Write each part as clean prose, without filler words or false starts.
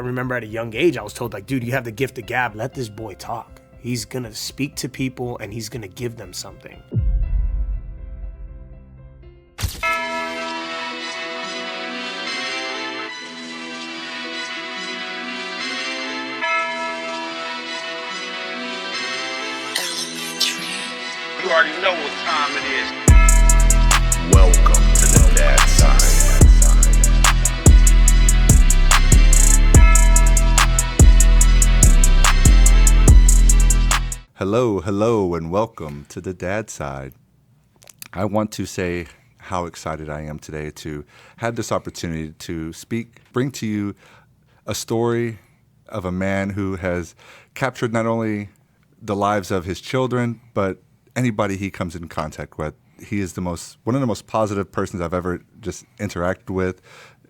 remember at a young age, I was told, like, dude, you have the gift of gab. Let this boy talk. He's going to speak to people and he's going to give them something. You already know what time it is. Welcome to the Dad Side. Hello, and welcome to the Dad Side. I want to say how excited I am today to have this opportunity to bring to you a story of a man who has captured not only the lives of his children, but anybody he comes in contact with. He is one of the most positive persons I've ever just interacted with,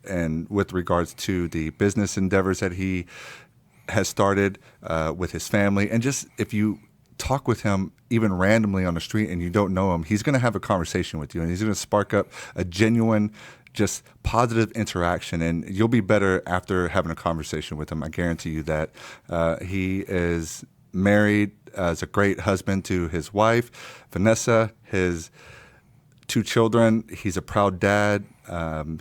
and with regards to the business endeavors that he has started with his family. And just if you talk with him even randomly on the street and you don't know him, he's going to have a conversation with you, and he's going to spark up a genuine, just positive interaction, and you'll be better after having a conversation with him. I guarantee you that. He is married as a great husband to his wife, Vanessa, his 2 children. He's a proud dad.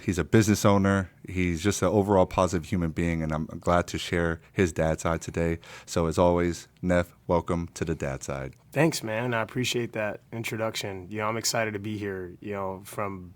He's a business owner. He's just an overall positive human being, and I'm glad to share his dad side today. So as always, Nef, welcome to the Dad Side. Thanks, man. I appreciate that introduction. I'm excited to be here, from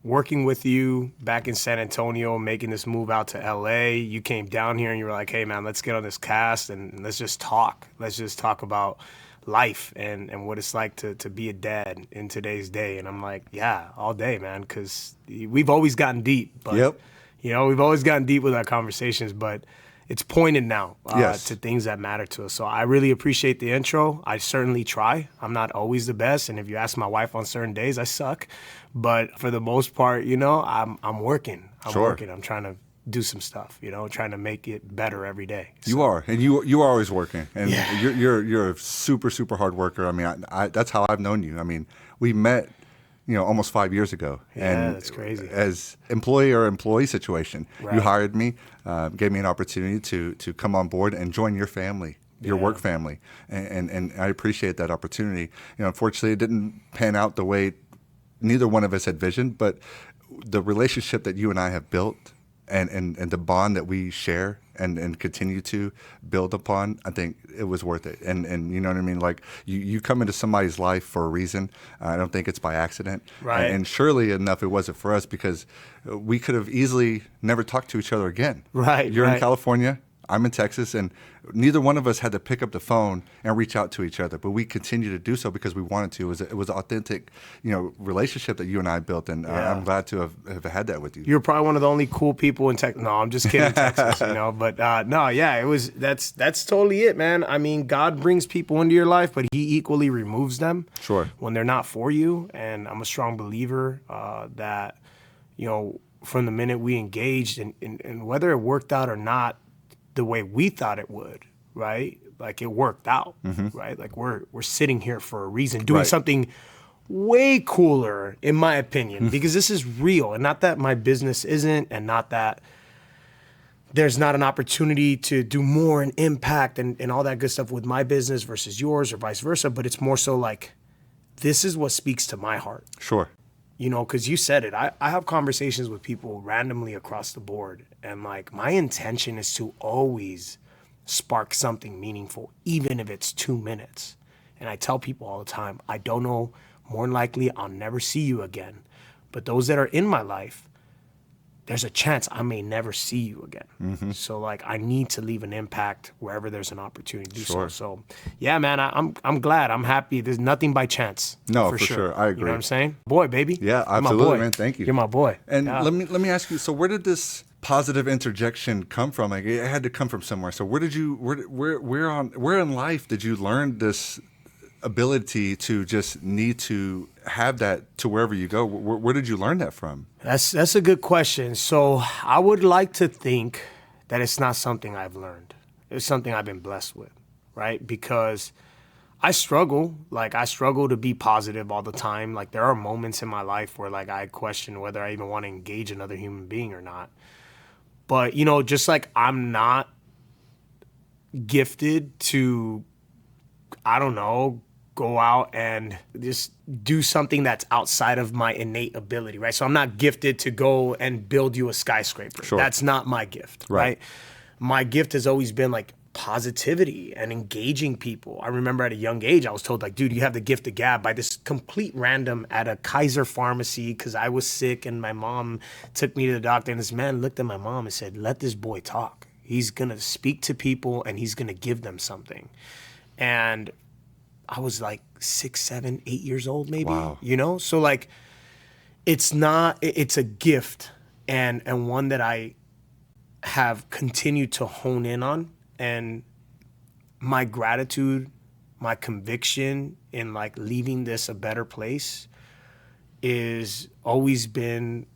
working with you back in San Antonio, making this move out to LA. You came down here and you were like, hey man, let's get on this cast and let's just talk. Let's just talk about life and what it's like to be a dad in today's day. And I'm like, yeah, all day, man, because we've always gotten deep. But, Yep. We've always gotten deep with our conversations, but it's pointed now Yes. to things that matter to us. So I really appreciate the intro. I certainly try. I'm not always the best. And if you ask my wife on certain days, I suck. But for the most part, I'm working. I'm trying to do some stuff, trying to make it better every day. So. You are, and you are always working, and Yeah. you're a super hard worker. I mean, I that's how I've known you. I mean, we met, almost 5 years ago. Yeah, and that's crazy. As employee situation, Right. you hired me, gave me an opportunity to come on board and join your family. Your Yeah. work family, and I appreciate that opportunity. Unfortunately, it didn't pan out the way neither one of us had visioned, but the relationship that you and I have built and the bond that we share and continue to build upon, I think it was worth it. And you know what I mean? Like, you come into somebody's life for a reason. I don't think it's by accident. Right. And surely enough, it wasn't for us, because we could have easily never talked to each other again. Right, You're right. in California. I'm in Texas, and neither one of us had to pick up the phone and reach out to each other, but we continue to do so because we wanted to. It was an authentic, relationship that you and I built, and Yeah. I'm glad to have had that with you. You're probably one of the only cool people in Texas. No, I'm just kidding, Texas, But no, yeah, that's totally it, man. I mean, God brings people into your life, but he equally removes them. Sure. When they're not for you. And I'm a strong believer that, from the minute we engaged and whether it worked out or not the way we thought it would, right? Like, it worked out, right? Like, we're sitting here for a reason, doing Right. something way cooler, in my opinion, because this is real. And not that my business isn't, and not that there's not an opportunity to do more and impact and all that good stuff with my business versus yours or vice versa, but it's more so like, this is what speaks to my heart. Sure. Because you said it. I have conversations with people randomly across the board, and like, my intention is to always spark something meaningful, even if it's 2 minutes. And I tell people all the time, I don't know, more than likely I'll never see you again. But those that are in my life, there's a chance I may never see you again. So like, I need to leave an impact wherever there's an opportunity to do Sure. so. So yeah, man, I'm glad. I'm happy. There's nothing by chance. No, for sure. I You agree. know what I'm saying? Boy, baby. Yeah, You're my absolutely, boy. man. Thank you. You're my boy. And Yeah. let me ask you. So where did this positive interjection come from? Like, it had to come from somewhere. So where in life did you learn this ability to just need to have that to wherever you go? Where did you learn that from? That's a good question. So I would like to think that it's not something I've learned. It's something I've been blessed with, right? Because I struggle to be positive all the time. Like, there are moments in my life where like I question whether I even want to engage another human being or not. But, you know, just like I'm not gifted to, I don't know, go out and just do something that's outside of my innate ability, right? So I'm not gifted to go and build you a skyscraper. Sure. That's not my gift, right? My gift has always been like positivity and engaging people. I remember at a young age, I was told like, dude, you have the gift of gab by this complete random at a Kaiser pharmacy because I was sick and my mom took me to the doctor. And this man looked at my mom and said, let this boy talk. He's going to speak to people and he's going to give them something. And I was like 6, 7, 8 years old, maybe, you know? So like, it's a gift and one that I have continued to hone in on. And my gratitude, my conviction in like leaving this a better place is always been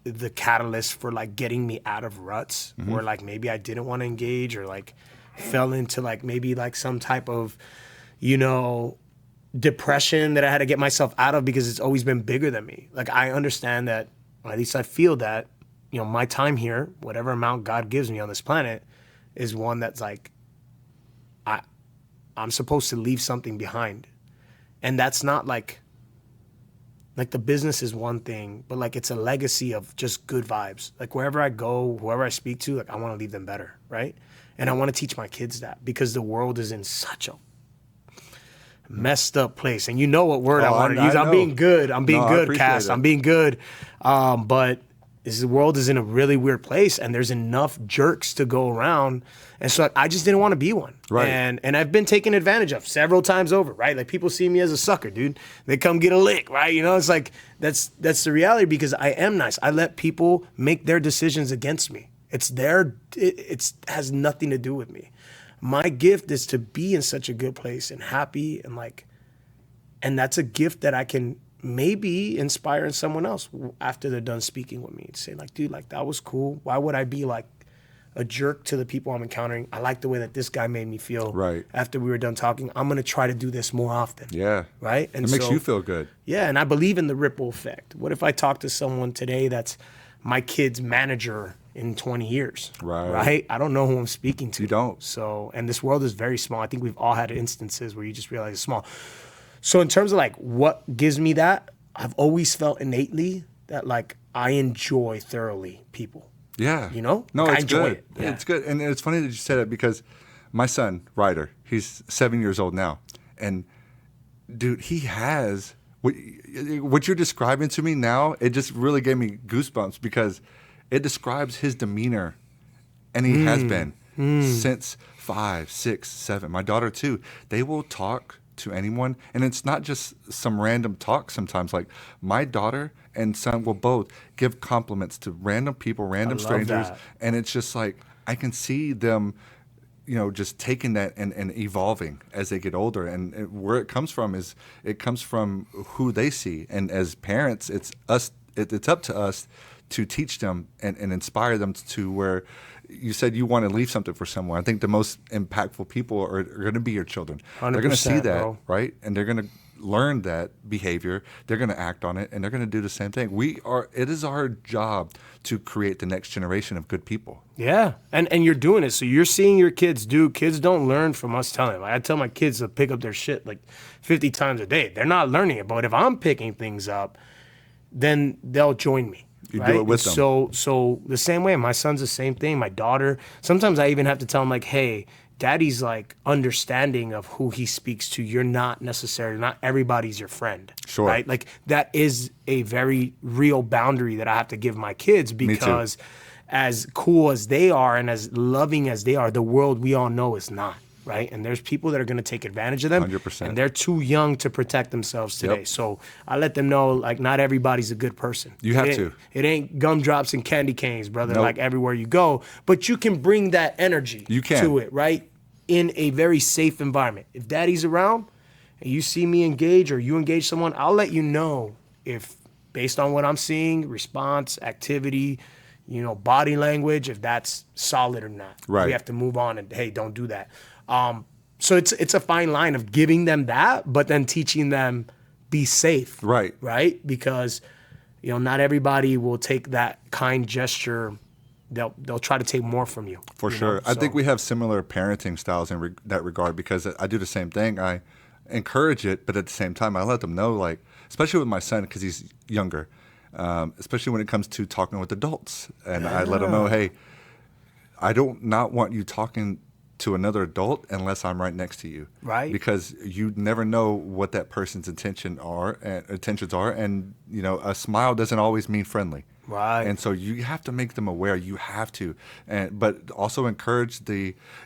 the catalyst for like getting me out of ruts where like maybe I didn't want to engage or like fell into like maybe like some type of, you know, depression that I had to get myself out of because it's always been bigger than me. Like I understand that, or at least I feel that, you know, my time here, whatever amount God gives me on this planet, is one that's like, I'm supposed to leave something behind. And that's not like the business is one thing, but like it's a legacy of just good vibes. Like wherever I go, whoever I speak to, like I want to leave them better, right? And I want to teach my kids that because the world is in such a messed up place. And you know what word I want to use. I'm being good. I'm being good, Cass. I'm being good. But the world is in a really weird place and there's enough jerks to go around. And so I just didn't want to be one. Right. And I've been taken advantage of several times over, right? Like people see me as a sucker, dude. They come get a lick, right? You know, it's like, that's the reality because I am nice. I let people make their decisions against me. It has nothing to do with me. My gift is to be in such a good place and happy and that's a gift that I can maybe inspiring someone else after they're done speaking with me to say like, dude, like that was cool. Why would I be like a jerk to the people I'm encountering? I like the way that this guy made me feel after we were done talking. I'm going to try to do this more often. Yeah. Right. And it makes you feel good. Yeah. And I believe in the ripple effect. What if I talk to someone today that's my kid's manager in 20 years? Right. I don't know who I'm speaking to. You don't. So, and this world is very small. I think we've all had instances where you just realize it's small. So in terms of like what gives me that, I've always felt innately that like I enjoy thoroughly people. Yeah. You know? No, like, it's good. Yeah. It's good. And it's funny that you said it because my son, Ryder, he's 7 years old now. And dude, he has what you're describing to me now, it just really gave me goosebumps because it describes his demeanor. And he has been since 5, 6, 7. My daughter too. They will talk to anyone, and it's not just some random talk sometimes. Like my daughter and son will both give compliments to random people, random strangers, and it's just like I can see them, you know, just taking that and evolving as they get older. And where it comes from is it comes from who they see, and as parents, it's up to us to teach them and inspire them to where you said you want to leave something for someone. I think the most impactful people are going to be your children. They're going to see that, bro. Right? And they're going to learn that behavior. They're going to act on it, and they're going to do the same thing. It is our job to create the next generation of good people. Yeah, and you're doing it. So you're seeing your kids do. Kids don't learn from us telling them. Like, I tell my kids to pick up their shit like 50 times a day. They're not learning it. But if I'm picking things up, then they'll join me. You do it with them. So the same way, my son's the same thing. My daughter, sometimes I even have to tell him like, hey, daddy's like understanding of who he speaks to. You're not everybody's your friend. Sure. Right? Like that is a very real boundary that I have to give my kids because as cool as they are and as loving as they are, the world we all know is not. Right? And there's people that are going to take advantage of them. 100%. And they're too young to protect themselves today. Yep. So I let them know, like, not everybody's a good person. You have to. It ain't gumdrops and candy canes, brother, like everywhere you go. But you can bring that energy to it, right? In a very safe environment. If daddy's around and you see me engage or you engage someone, I'll let you know if, based on what I'm seeing, response, activity, you know, body language, if that's solid or not. Right. We have to move on and, hey, don't do that. So it's a fine line of giving them that, but then teaching them be safe. Right. Because, you know, not everybody will take that kind gesture they'll try to take more from you. For you sure. know? I think So, we have similar parenting styles in that regard, because I do the same thing. I encourage it, but at the same time, I let them know, like, especially with my son, because he's younger, especially when it comes to talking with adults. And I let them know, hey, I don't not want you talking to another adult unless I'm right next to you. Right. Because you never know what that person's intentions are, and you know, a smile doesn't always mean friendly. Right. And so you have to make them aware. You have to, but also encourage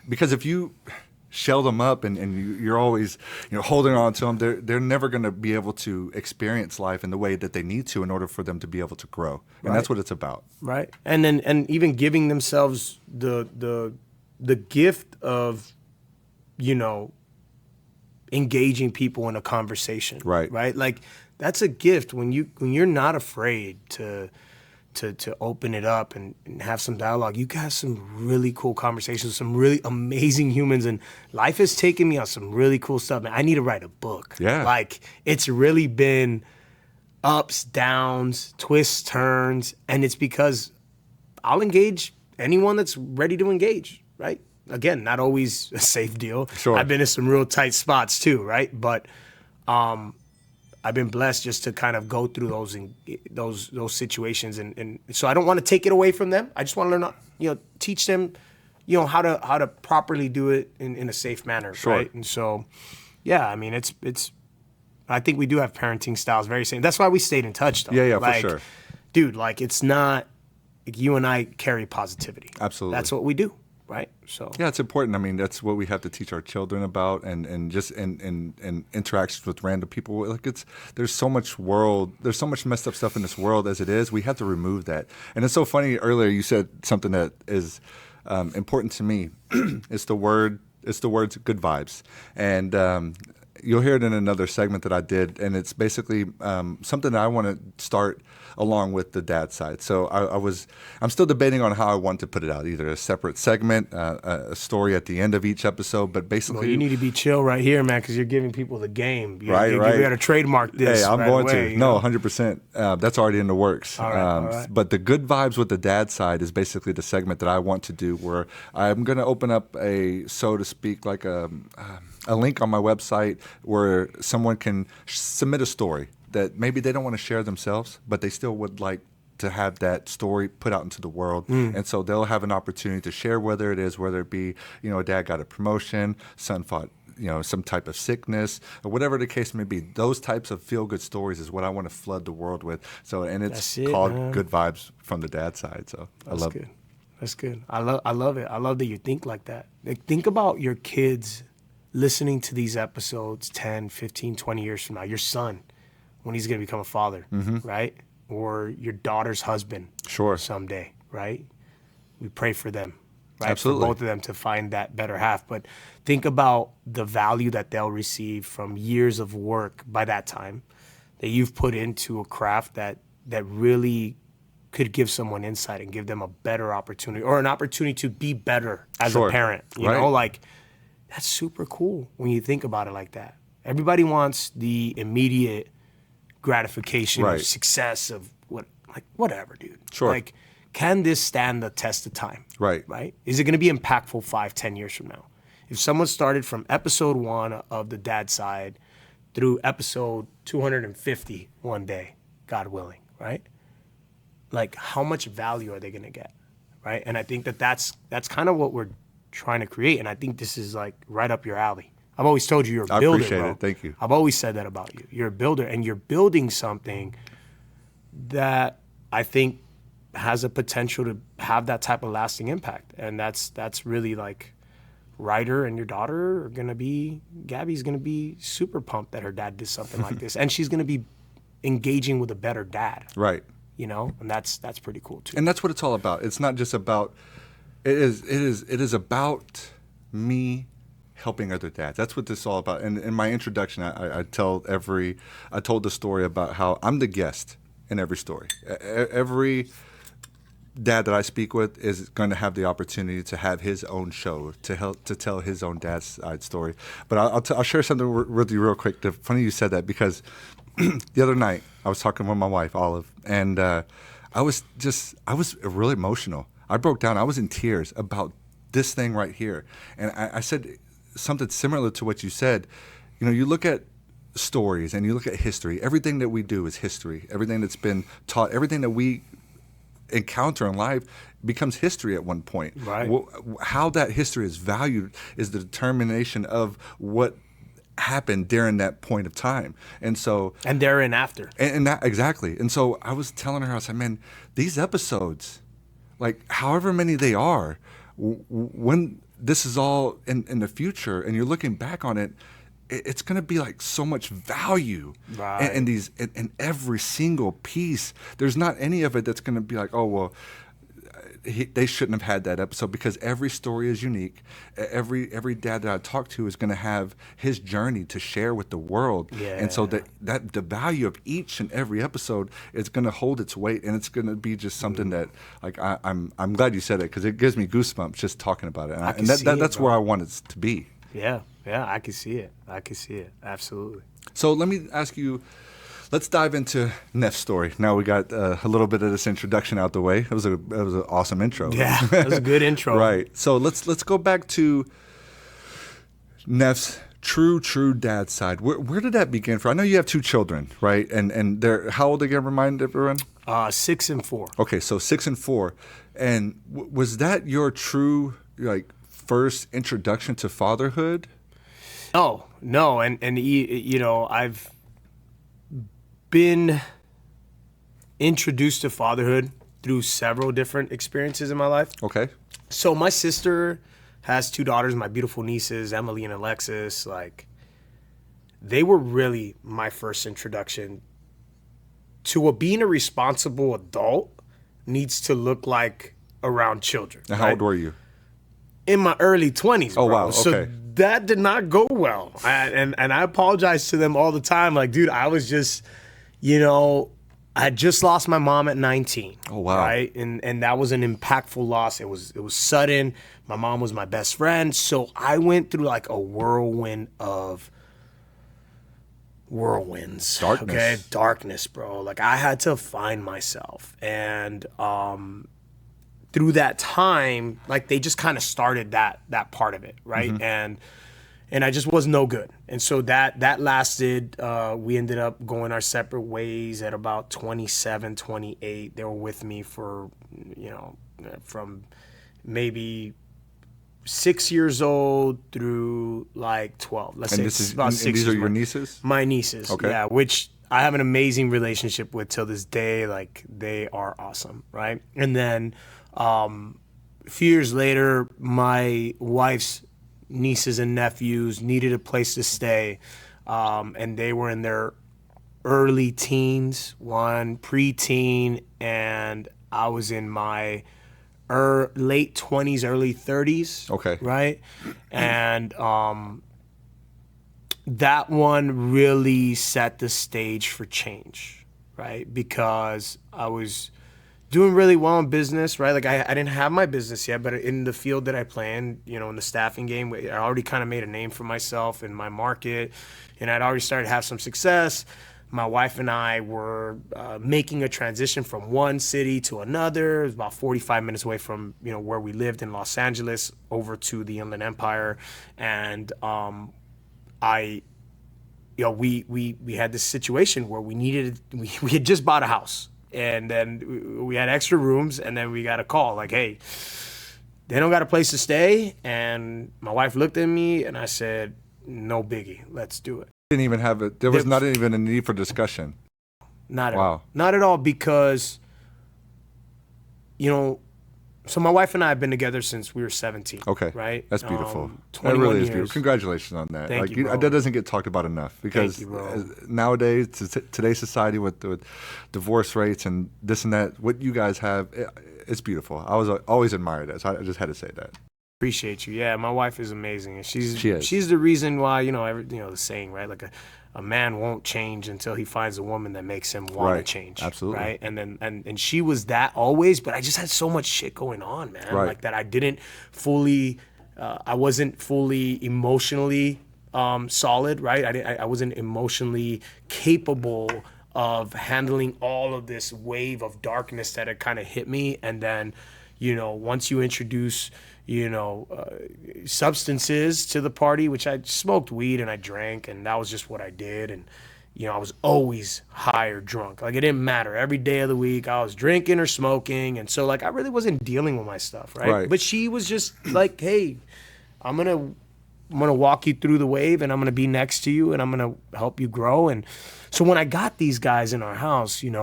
because if you shell them up and you're always, you know, holding on to them, they're never going to be able to experience life in the way that they need to in order for them to be able to grow. And that's what it's about. Right. And even giving themselves the gift of, you know, engaging people in a conversation. Right. Right. Like, that's a gift when you're not afraid to open it up and have some dialogue. You got some really cool conversations, some really amazing humans, and life has taken me on some really cool stuff. And I need to write a book. Yeah. Like, it's really been ups, downs, twists, turns, and it's because I'll engage anyone that's ready to engage, right? Again, not always a safe deal. Sure. I've been in some real tight spots too, right? But I've been blessed just to kind of go through those situations, and so I don't want to take it away from them. I just want to learn, you know, teach them, you know, how to properly do it in a safe manner, Sure. right? And so, yeah, I mean, it's. I think we do have parenting styles very same. That's why we stayed in touch, though. Yeah, like, for sure. Dude, like, it's not like you and I carry positivity. Absolutely. That's what we do, right? So Yeah, it's important. I mean, that's what we have to teach our children about, and just in interactions with random people. Like, there's so much messed up stuff in this world as it is. We have to remove that. And it's so funny. Earlier, you said something that is important to me. It's the words "good vibes," and you'll hear it in another segment that I did, and it's basically something that I want to start along with the dad side. So I'm still debating on how I want to put it out, either a separate segment, a story at the end of each episode, but basically... Well, you need to be chill right here, man, because you're giving people the game. Right. You got to trademark this. Hey, I'm right going away, to. No, 100%. That's already in the works. All right. But the good vibes with the dad side is basically the segment that I want to do, where I'm going to open up so to speak, like a link on my website where someone can submit a story that maybe they don't want to share themselves, but they still would like to have that story put out into the world. And so they'll have an opportunity to share whether it be, you know, dad got a promotion, son fought, you know, some type of sickness, or whatever the case may be. Those types of feel-good stories is what I want to flood the world with. So, and it's called man. Good Vibes from the dad side. So I love it. That's good. I love it. I love that you think like that. Like, think about your kids listening to these episodes 10, 15, 20 years from now. Your son, when he's going to become a father, right? Or your daughter's husband someday, right? We pray for them, right? Absolutely. For both of them to find that better half. But think about the value that they'll receive from years of work by that time that you've put into a craft that really could give someone insight and give them a better opportunity, or an opportunity to be better as a parent. You know, like, that's super cool when you think about it like that. Everybody wants the immediate gratification or success of whatever, dude. Sure. Like, can this stand the test of time? Right. Right? Is it going to be impactful 5-10 years from now? If someone started from episode 1 of the dad side through episode 250 one day, God willing, right? Like, how much value are they going to get? Right? And I think that's kind of what we're trying to create. And I think this is like right up your alley. I've always told you you're a builder, I appreciate bro. it. Thank you. I've always said that about you. You're a builder, and you're building something that I think has a potential to have that type of lasting impact. And that's really like, Ryder and your daughter are gonna be, Gabby's gonna be super pumped that her dad did something like this, and she's gonna be engaging with a better dad. Right. You know, and that's pretty cool too. And that's what it's all about. It's not just about. It is about me helping other dads. That's what this is all about. And in my introduction, I told the story about how I'm the guest in every story. Every dad that I speak with is going to have the opportunity to have his own show to tell his own dad's side story. But I'll share something with you real quick. Funny you said that, because the other night I was talking with my wife, Olive, and I was really emotional. I broke down. I was in tears about this thing right here. And I said something similar to what you said. You know, you look at stories and you look at history. Everything that we do is history. Everything that's been taught, everything that we encounter in life becomes history at one point. Right. How that history is valued is the determination of what happened during that point of time. And so, and therein after. And that, exactly. And so I was telling her, I said, man, these episodes, like however many they are, when this is all in the future and you're looking back on it, it's going to be like so much value in every single piece. There's not any of it that's going to be like, oh, well, they shouldn't have had that episode, because every story is unique. Every dad that I talk to is going to have his journey to share with the world. Yeah. And so that the value of each and every episode is going to hold its weight, and it's going to be just something that, like, I'm glad you said it, because it gives me goosebumps just talking about it. And that's where I want it to be. Yeah, I can see it. Absolutely. So let me ask you, let's dive into Nef's story. Now we got a little bit of this introduction out the way. It was an awesome intro. Yeah, that was a good intro. Right. So let's go back to Nef's true dad side. Where did that begin for? I know you have 2 children, right? And they're, how old again? Remind everyone. 6 and 4. Okay, so 6 and 4. And was that your true, like, first introduction to fatherhood? Oh, no. And you know, I've been introduced to fatherhood through several different experiences in my life. Okay. So my sister has 2 daughters, my beautiful nieces, Emily and Alexis. Like, they were really my first introduction to what being a responsible adult needs to look like around children. And how old were you? In my early 20s, Oh, bro. wow. Okay. So that did not go well. And I apologize to them all the time. Like, dude, I was just, you know, I had just lost my mom at 19. Oh, wow. Right? And that was an impactful loss. It was sudden. My mom was my best friend. So I went through like a whirlwind of whirlwinds. Darkness. Okay? Darkness, bro. Like, I had to find myself. And through that time, like, they just kind of started that part of it, right? Mm-hmm. And I just was no good. And so that lasted. We ended up going our separate ways at about 27, 28. They were with me for, you know, from maybe 6 years old through like 12. Let's say it's about 6 years. These are your nieces? My nieces, Okay. yeah, which I have an amazing relationship with till this day. Like, they are awesome, right? And then a few years later, my wife's nieces and nephews needed a place to stay, and they were in their early teens, one preteen, and I was in my late 20s, early 30s. Okay. Right? And that one really set the stage for change, right? Because I was doing really well in business, right? Like, I didn't have my business yet, but in the field that I play in, you know, in the staffing game, I already kind of made a name for myself in my market, and I'd already started to have some success. My wife and I were making a transition from one city to another. It was about 45 minutes away from, you know, where we lived in Los Angeles over to the Inland Empire. And we had this situation where we had just bought a house. And then we had extra rooms, and then we got a call like, hey, they don't got a place to stay. And my wife looked at me, and I said, no biggie, let's do it. Didn't even have it. There was not even a need for discussion. Not at all. Not at all, because, you know, so my wife and I have been together since we were 17. Okay. Right? That's beautiful. 21 that really years. is beautiful. Congratulations on that. Thank you, bro. That doesn't get talked about enough, because Thank you, bro. Nowadays, today's society with divorce rates and this and that, what you guys have, it's beautiful. I was always admired that, so I just had to say that. Appreciate you. Yeah, my wife is amazing, and She is. she's the reason why, you know, the saying, right? Like a man won't change until he finds a woman that makes him want to change. Absolutely. Right. And then and she was that always, but I just had so much shit going on, man. Right. Like, that I didn't fully, I wasn't fully emotionally solid, right? I wasn't emotionally capable of handling all of this wave of darkness that had kind of hit me. And then, once you introduce, substances to the party, which I smoked weed and I drank, and that was just what I did. And, I was always high or drunk. Like, it didn't matter. Every day of the week, I was drinking or smoking. And so, like, I really wasn't dealing with my stuff, right? But she was just like, hey, I'm gonna walk you through the wave, and I'm gonna be next to you, and I'm gonna help you grow. And so when I got these guys in our house, Mia,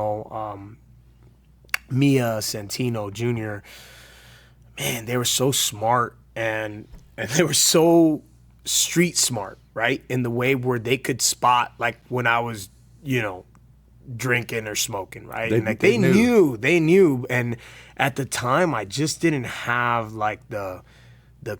Santino Jr., man, they were so smart, and they were so street smart, right? In the way where they could spot, like, when I was, drinking or smoking, right? And like they knew. And at the time, I just didn't have like the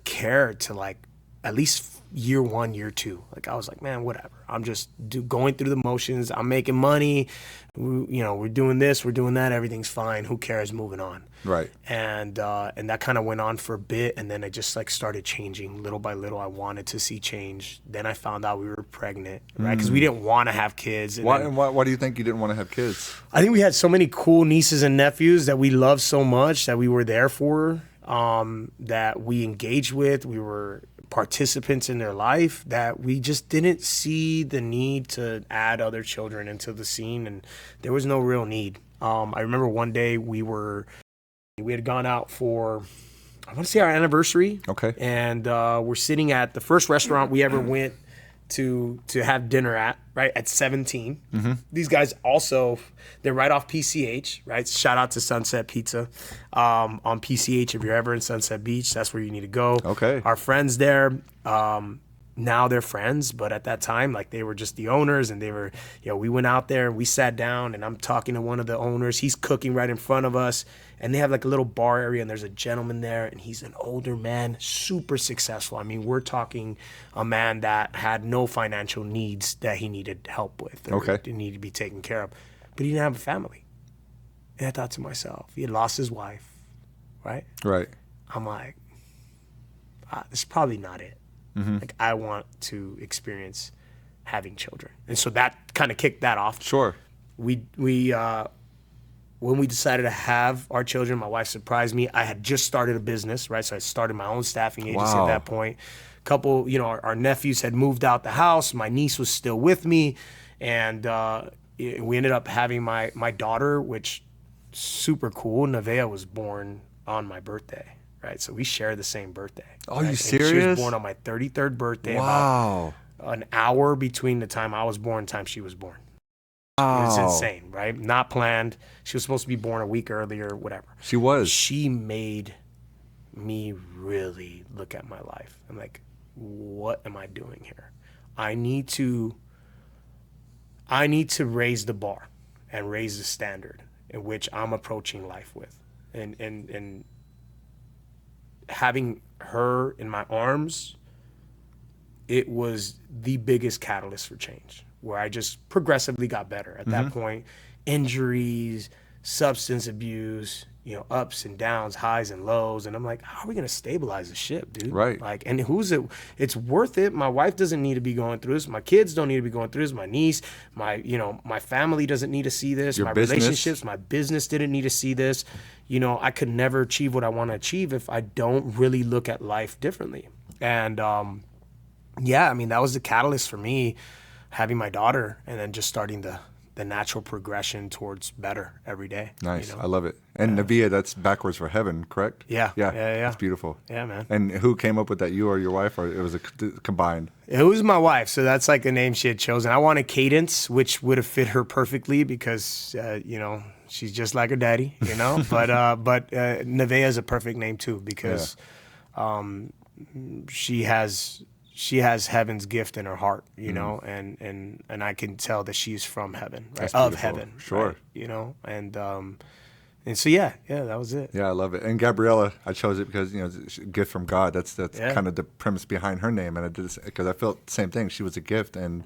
care to, like, at least year 1, year 2. Like, I was like, man, whatever. I'm just going through the motions. I'm making money. We're doing this, we're doing that. Everything's fine. Who cares? Moving on. Right. And that kind of went on for a bit, and then it just like started changing little by little. I wanted to see change. Then I found out we were pregnant, right? Because we didn't want to have kids. And why do you think you didn't want to have kids? I think we had so many cool nieces and nephews that we loved so much, that we were there for, that we engaged with. We were participants in their life, that we just didn't see the need to add other children into the scene, and there was no real need. I remember one day we had gone out for, I want to say, our anniversary. Okay. And we're sitting at the first restaurant we ever went to have dinner at, right, at 17. Mm-hmm. These guys also, they're right off PCH, right? Shout out to Sunset Pizza on PCH. If you're ever in Sunset Beach, that's where you need to go. Okay. Our friends there, now they're friends, but at that time, like, they were just the owners, and they were, we went out there and we sat down, and I'm talking to one of the owners. He's cooking right in front of us, and they have like a little bar area, and there's a gentleman there, and he's an older man, super successful. I mean, we're talking a man that had no financial needs that he needed help with, or needed to be taken care of, but he didn't have a family. And I thought to myself, he had lost his wife, right? Right. I'm like, this is probably not it. Mm-hmm. Like, I want to experience having children. And so that kind of kicked that off. Sure. We when we decided to have our children, my wife surprised me. I had just started a business, right? So I started my own staffing agency at that point. A couple, our nephews had moved out the house. My niece was still with me. And we ended up having my daughter, which super cool. Nevaeh was born on my birthday. Right, so we share the same birthday. Oh, right? You serious? And she was born on my 33rd birthday. Wow. About an hour between the time I was born and the time she was born. Wow. It's insane, right? Not planned. She was supposed to be born a week earlier, whatever. She was. She made me really look at my life. I'm like, what am I doing here? I need to raise the bar and raise the standard in which I'm approaching life with. And having her in my arms, it was the biggest catalyst for change, where I just progressively got better. At that point, injuries, substance abuse, ups and downs, highs and lows. And I'm like, how are we going to stabilize the ship, dude? Right. Like, and it's worth it. My wife doesn't need to be going through this. My kids don't need to be going through this. My niece, my family doesn't need to see this. Your my business. Relationships, my business didn't need to see this. I could never achieve what I want to achieve if I don't really look at life differently. And that was the catalyst for me, having my daughter, and then just starting the natural progression towards better every day. Nice. I love it. And Nevaeh, that's backwards for heaven, correct? Yeah. It's beautiful. Yeah, man. And who came up with that, you or your wife, or it was combined? It was my wife, so that's like the name she had chosen. I wanted Cadence, which would have fit her perfectly because, she's just like her daddy, But Nevaeh is a perfect name too, because she has heaven's gift in her heart, and I can tell that she's from heaven, right? Of heaven, sure. Right? And so that was it. Yeah, I love it. And Gabriella, I chose it because it's a gift from God. That's kind of the premise behind her name, and I did this because I felt the same thing. She was a gift, and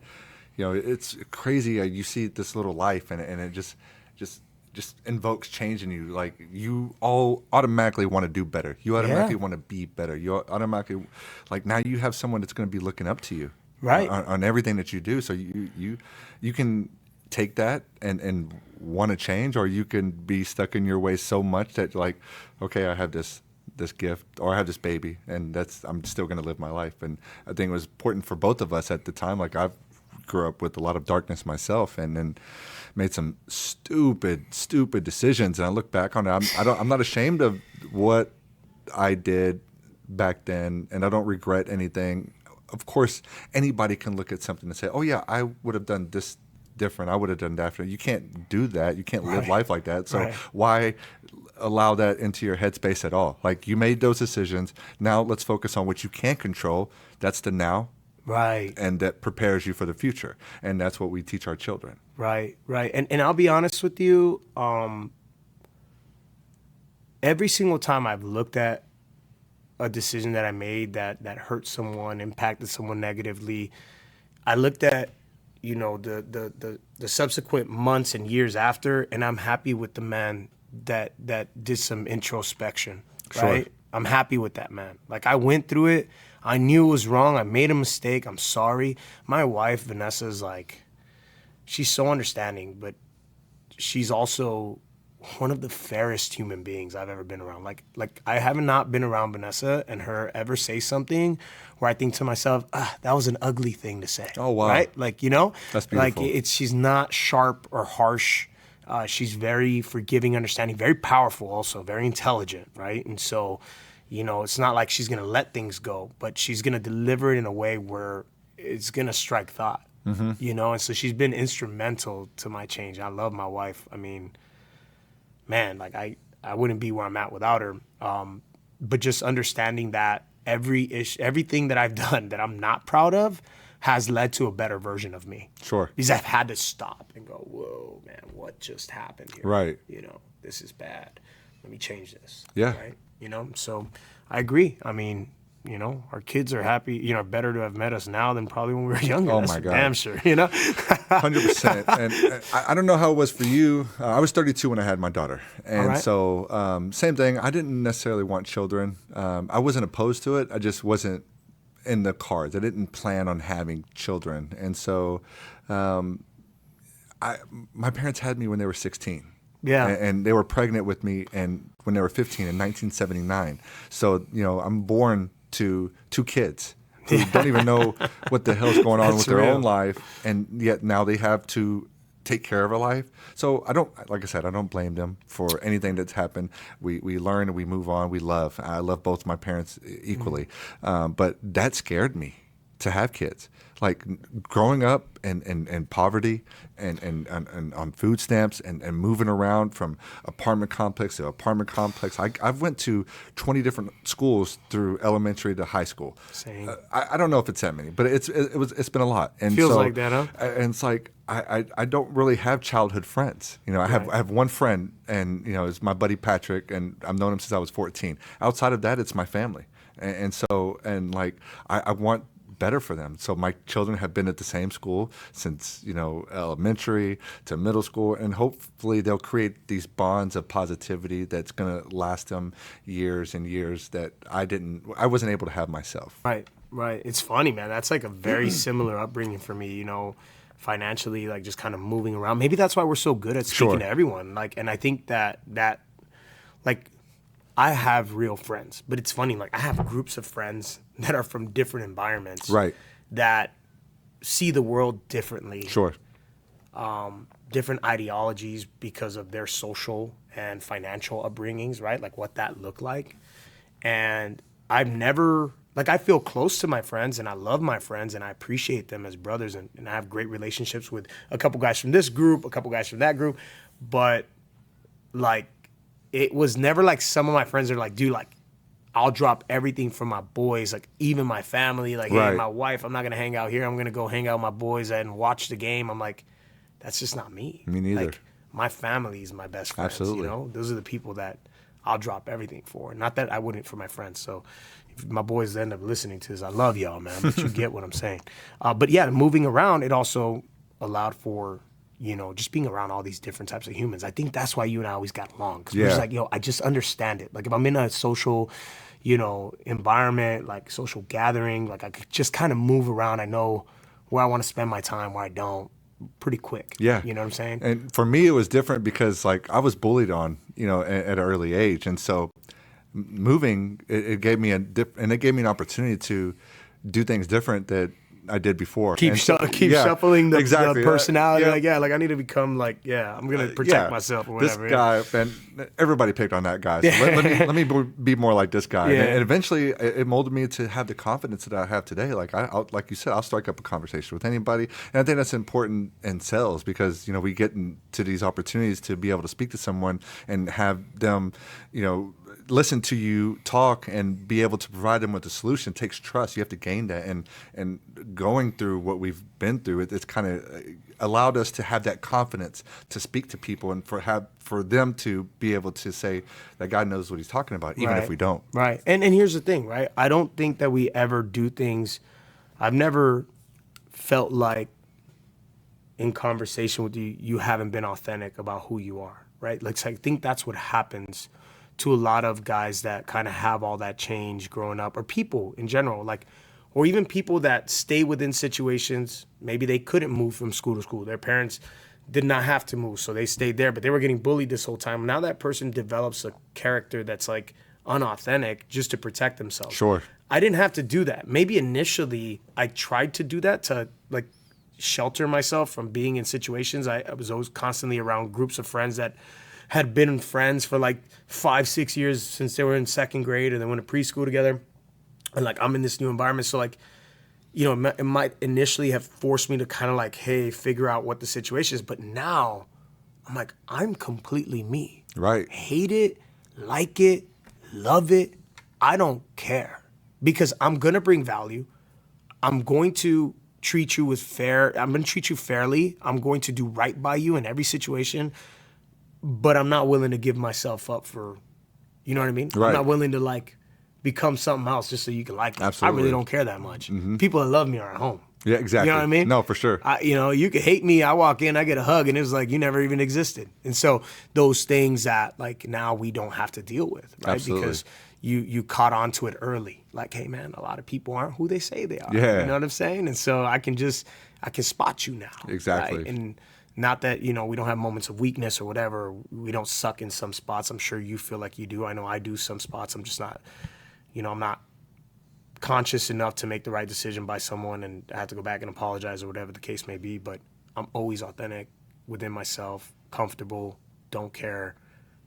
it's crazy. You see this little life, and it just invokes change in you. Like, you all automatically want to do better. You automatically want to be better. You automatically, like, now you have someone that's going to be looking up to you, right, on everything that you do. So you can take that and want to change, or you can be stuck in your ways so much that like, okay, I have this gift, or I have this baby, and I'm still going to live my life. And I think it was important for both of us at the time. Like, I grew up with a lot of darkness myself, and then made some stupid decisions. And I look back on it. I'm not ashamed of what I did back then, and I don't regret anything. Of course, anybody can look at something and say, "Oh yeah, I would have done this different. I would have done that." You can't do that. You can't live life like that. So why allow that into your headspace at all? Like, you made those decisions. Now let's focus on what you can control. That's the now. Right. And that prepares you for the future. And that's what we teach our children. Right. And I'll be honest with you, every single time I've looked at a decision that I made that hurt someone, impacted someone negatively, I looked at, the subsequent months and years after, and I'm happy with the man that did some introspection, right? Sure. I'm happy with that man. Like, I went through it. I knew it was wrong. I made a mistake. I'm sorry. My wife, Vanessa, is like, she's so understanding, but she's also one of the fairest human beings I've ever been around. Like I have not been around Vanessa and her ever say something where I think to myself, that was an ugly thing to say. Oh, wow. Right? Like, That's beautiful. Like, she's not sharp or harsh. She's very forgiving, understanding, very powerful also, very intelligent, right? And so, it's not like she's going to let things go, but she's going to deliver it in a way where it's going to strike thought, And so she's been instrumental to my change. I love my wife. I mean, man, like, I wouldn't be where I'm at without her. But just understanding that everything that I've done that I'm not proud of has led to a better version of me. Sure. Because I've had to stop and go, whoa, man, what just happened here? Right. This is bad. Let me change this. Yeah. Right. So I agree. I mean, our kids are happy, better to have met us now than probably when we were younger. Oh, That's my God. damn sure, 100%. And I don't know how it was for you. I was 32 when I had my daughter. And so same thing. I didn't necessarily want children. I wasn't opposed to it. I just wasn't in the cards. I didn't plan on having children. And so my parents had me when they were 16. Yeah. And they were pregnant with me and when they were 15 in 1979. So, I'm born to two kids who don't even know what the hell's going on with their own life, and yet now they have to take care of a life. So I don't blame them for anything that's happened. We learn and we move on. I love both my parents equally. But that scared me to have kids. Like, growing up in poverty and on food stamps and moving around from apartment complex to apartment complex. I've went to 20 different schools through elementary to high school. Same. I don't know if it's that many, but it's been a lot. And feels like that, huh? And it's like I don't really have childhood friends. I have one friend, and it's my buddy Patrick, and I've known him since I was 14. Outside of that, it's my family, and I want better for them. So my children have been at the same school since, elementary to middle school, and hopefully they'll create these bonds of positivity that's going to last them years and years that I wasn't able to have myself. Right. It's funny, man. That's like a very similar upbringing for me, financially, like just kind of moving around. Maybe that's why we're so good at speaking to everyone. Like, and I think that like, I have real friends, but it's funny, like, I have groups of friends that are from different environments, right, that see the world differently, sure, different ideologies because of their social and financial upbringings, right? Like, what that looked like. And I've never, like, I feel close to my friends and I love my friends and I appreciate them as brothers, and I have great relationships with a couple guys from this group, a couple guys from that group, but like, it was never like some of my friends are like, dude, like, I'll drop everything for my boys, like, even my family, like, hey, my wife, I'm not going to hang out here. I'm going to go hang out with my boys and watch the game. I'm like, that's just not me. Me neither. Like, my family is my best friends, Absolutely. Those are the people that I'll drop everything for. Not that I wouldn't for my friends. So if my boys end up listening to this, I love y'all, man, but you get what I'm saying. But yeah, moving around, it also allowed for, just being around all these different types of humans. I think that's why you and I always got along. Because we're just like, I just understand it. Like, if I'm in a social, environment, like social gathering, like, I could just kind of move around. I know where I want to spend my time, where I don't. pretty quick. Yeah. You know what I'm saying? And for me, it was different because like I was bullied on, at an early age. And so moving, it gave me and it gave me an opportunity to do things different that I did before. Keep And so, shuffling the exactly. personality. Yeah. Like I need to become I'm going to protect myself or whatever. This guy, and everybody picked on that guy. So let me be more like this guy. Yeah. And eventually it molded me to have the confidence that I have today. Like like you said, I'll strike up a conversation with anybody. And I think that's important in sales because, we get into these opportunities to be able to speak to someone and have them, listen to you talk and be able to provide them with a solution. It takes trust. You have to gain that. And going through what we've been through, it's kind of allowed us to have that confidence to speak to people and for them to be able to say that God knows what he's talking about, even if we don't. Right. And here's the thing, right? I don't think that we ever do things. I've never felt like in conversation with you, you haven't been authentic about who you are, right? Like, so I think that's what happens to a lot of guys that kind of have all that change growing up, or people in general, or even people that stay within situations. Maybe they couldn't move from school to school. Their parents did not have to move, so they stayed there, but they were getting bullied this whole time. Now that person develops a character that's like unauthentic just to protect themselves. Sure. I didn't have to do that. Maybe initially I tried to do that to like shelter myself from being in situations. I was always constantly around groups of friends that had been friends for like 5-6 years since they were in second grade, and they went to preschool together. And like, I'm in this new environment. So like, it might initially have forced me to kind of like, hey, figure out what the situation is. But now I'm like, I'm completely me. Right. Hate it, like it, love it. I don't care because I'm going to bring value. I'm going to treat you I'm going to treat you fairly. I'm going to do right by you in every situation. But I'm not willing to give myself up for, you know what I mean? Right. I'm not willing to like become something else just so you can like me. Absolutely. I really don't care that much. Mm-hmm. People that love me are at home. Yeah, exactly. You know what I mean? No, for sure. You can hate me. I walk in, I get a hug, and it's like you never even existed. And so those things that like now we don't have to deal with, right? Absolutely. Because you caught on to it early. Like, hey man, a lot of people aren't who they say they are. Yeah. You know what I'm saying? And so I can spot you now. Exactly. Right? And not that, we don't have moments of weakness or whatever. We don't suck in some spots. I'm sure you feel like you do. I know I do some spots. I'm just not, I'm not conscious enough to make the right decision by someone and I have to go back and apologize or whatever the case may be. But I'm always authentic within myself, comfortable, don't care,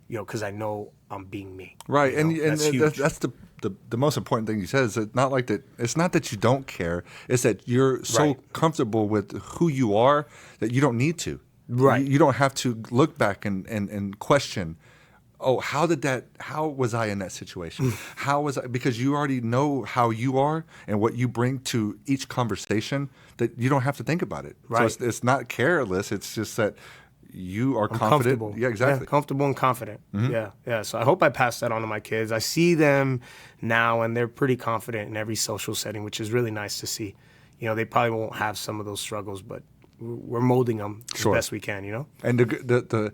because I know I'm being me. Right. And that's huge. that's the most important thing you said is that it's not that you don't care. It's that you're so Right. comfortable with who you are that you don't need to. Right. You don't have to look back and question, oh, how was I in that situation? How was I? Because you already know how you are and what you bring to each conversation that you don't have to think about it. Right. So it's not careless. It's just that you are I'm confident. comfortable. Yeah, exactly. Yeah, comfortable and confident. Mm-hmm. Yeah. So I hope I pass that on to my kids. I see them now, and they're pretty confident in every social setting, which is really nice to see. They probably won't have some of those struggles, but we're molding them as best we can. And the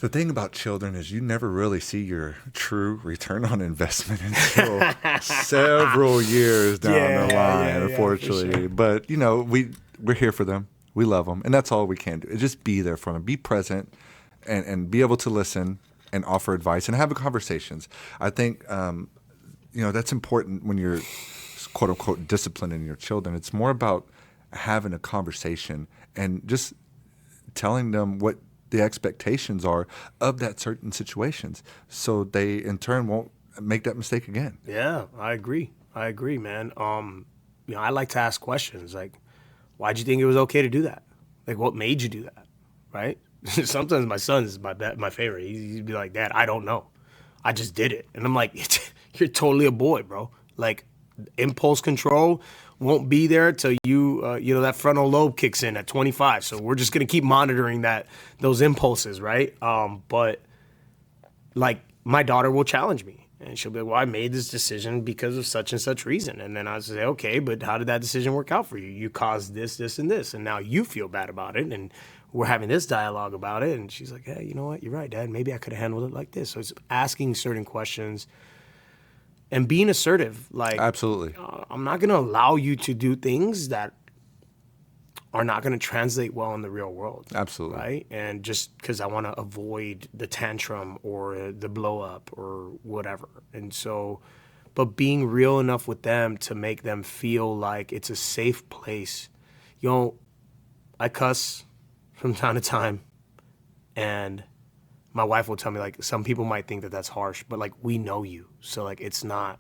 thing about children is you never really see your true return on investment until several years down the line, unfortunately. For sure. But we're here for them. We love them, and that's all we can do. Just be there for them, be present, and be able to listen and offer advice and have conversations. I think that's important when you're quote unquote disciplining your children. It's more about having a conversation and just telling them what the expectations are of that certain situations, so they in turn won't make that mistake again. Yeah, I agree, man. I like to ask questions like, why'd you think it was okay to do that? Like, what made you do that? Right? Sometimes my son is my favorite. He'd be like, Dad, I don't know. I just did it. And I'm like, you're totally a boy, bro. Like, impulse control won't be there till that frontal lobe kicks in at 25. So we're just going to keep monitoring those impulses, right? But like, my daughter will challenge me. And she'll be like, well, I made this decision because of such and such reason. And then I'll say, okay, but how did that decision work out for you? You caused this, this, and this. And now you feel bad about it. And we're having this dialogue about it. And she's like, hey, you know what? You're right, Dad. Maybe I could have handled it like this. So it's asking certain questions and being assertive. Like, Absolutely. I'm not going to allow you to do things that are not going to translate well in the real world. Absolutely. Right? And just because I want to avoid the tantrum or the blow up or whatever. And so, but being real enough with them to make them feel like it's a safe place. You know, I cuss from time to time, and my wife will tell me, like, some people might think that that's harsh, but like, we know you. So like, it's not,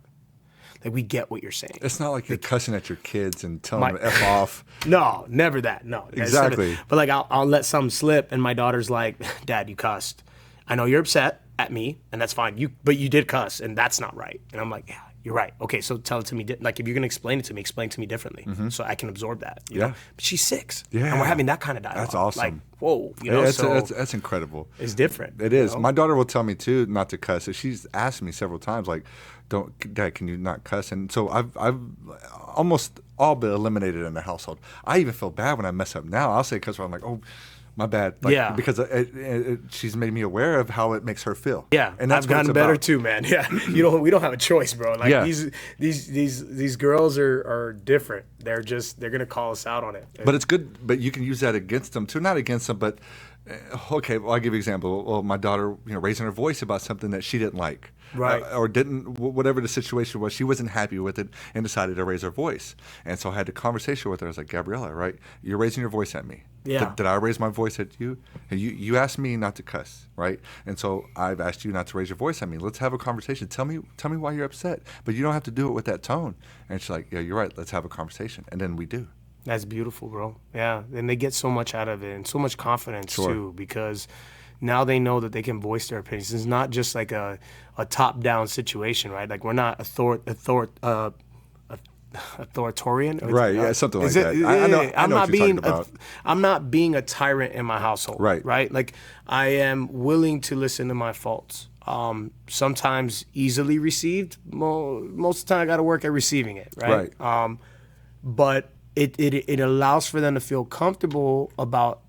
like, we get what you're saying. It's not like you're cussing at your kids and telling them F off. No, never that. No. Exactly. But like, I'll let something slip, and my daughter's like, Dad, you cussed. I know you're upset at me, and that's fine. But you did cuss, and that's not right. And I'm like, yeah, you're right. Okay, so tell it to me. Like, if you're going to explain it to me, explain it to me differently so I can absorb that. You know? But she's 6. Yeah. And we're having that kind of dialogue. That's awesome. Like, whoa. You know, that's incredible. It's different. It is. You know? My daughter will tell me, too, not to cuss. She's asked me several times, like, Dad, can you not cuss? And so I've almost all but eliminated in the household. I even feel bad when I mess up now. I'll say cuss word. I'm like, oh, my bad. Like, yeah. Because she's made me aware of how it makes her feel. Yeah. And that's I've gotten better about. Too, man. Yeah. We don't have a choice, bro. Like these girls are different. They're going to call us out on it. But it's good. But you can use that against them too. Not against them, but okay. Well, I'll give you an example. Well, my daughter, raising her voice about something that she didn't like. Right. Or didn't, whatever the situation was, she wasn't happy with it and decided to raise her voice. And so I had a conversation with her. I was like, Gabriella, right? You're raising your voice at me. Yeah. Did I raise my voice at you? You asked me not to cuss, right? And so I've asked you not to raise your voice at me. Let's have a conversation. Tell me why you're upset. But you don't have to do it with that tone. And she's like, yeah, you're right. Let's have a conversation. And then we do. That's beautiful, bro. Yeah. And they get so much out of it and so much confidence, too, because now they know that they can voice their opinions. It's not just like a top-down situation, right? Like, we're not authoritarian. Right, yeah, something like that. I know what you're talking about. I'm not being a tyrant in my household, right? Like, I am willing to listen to my faults. Sometimes easily received. Most of the time, I got to work at receiving it, right? But it allows for them to feel comfortable about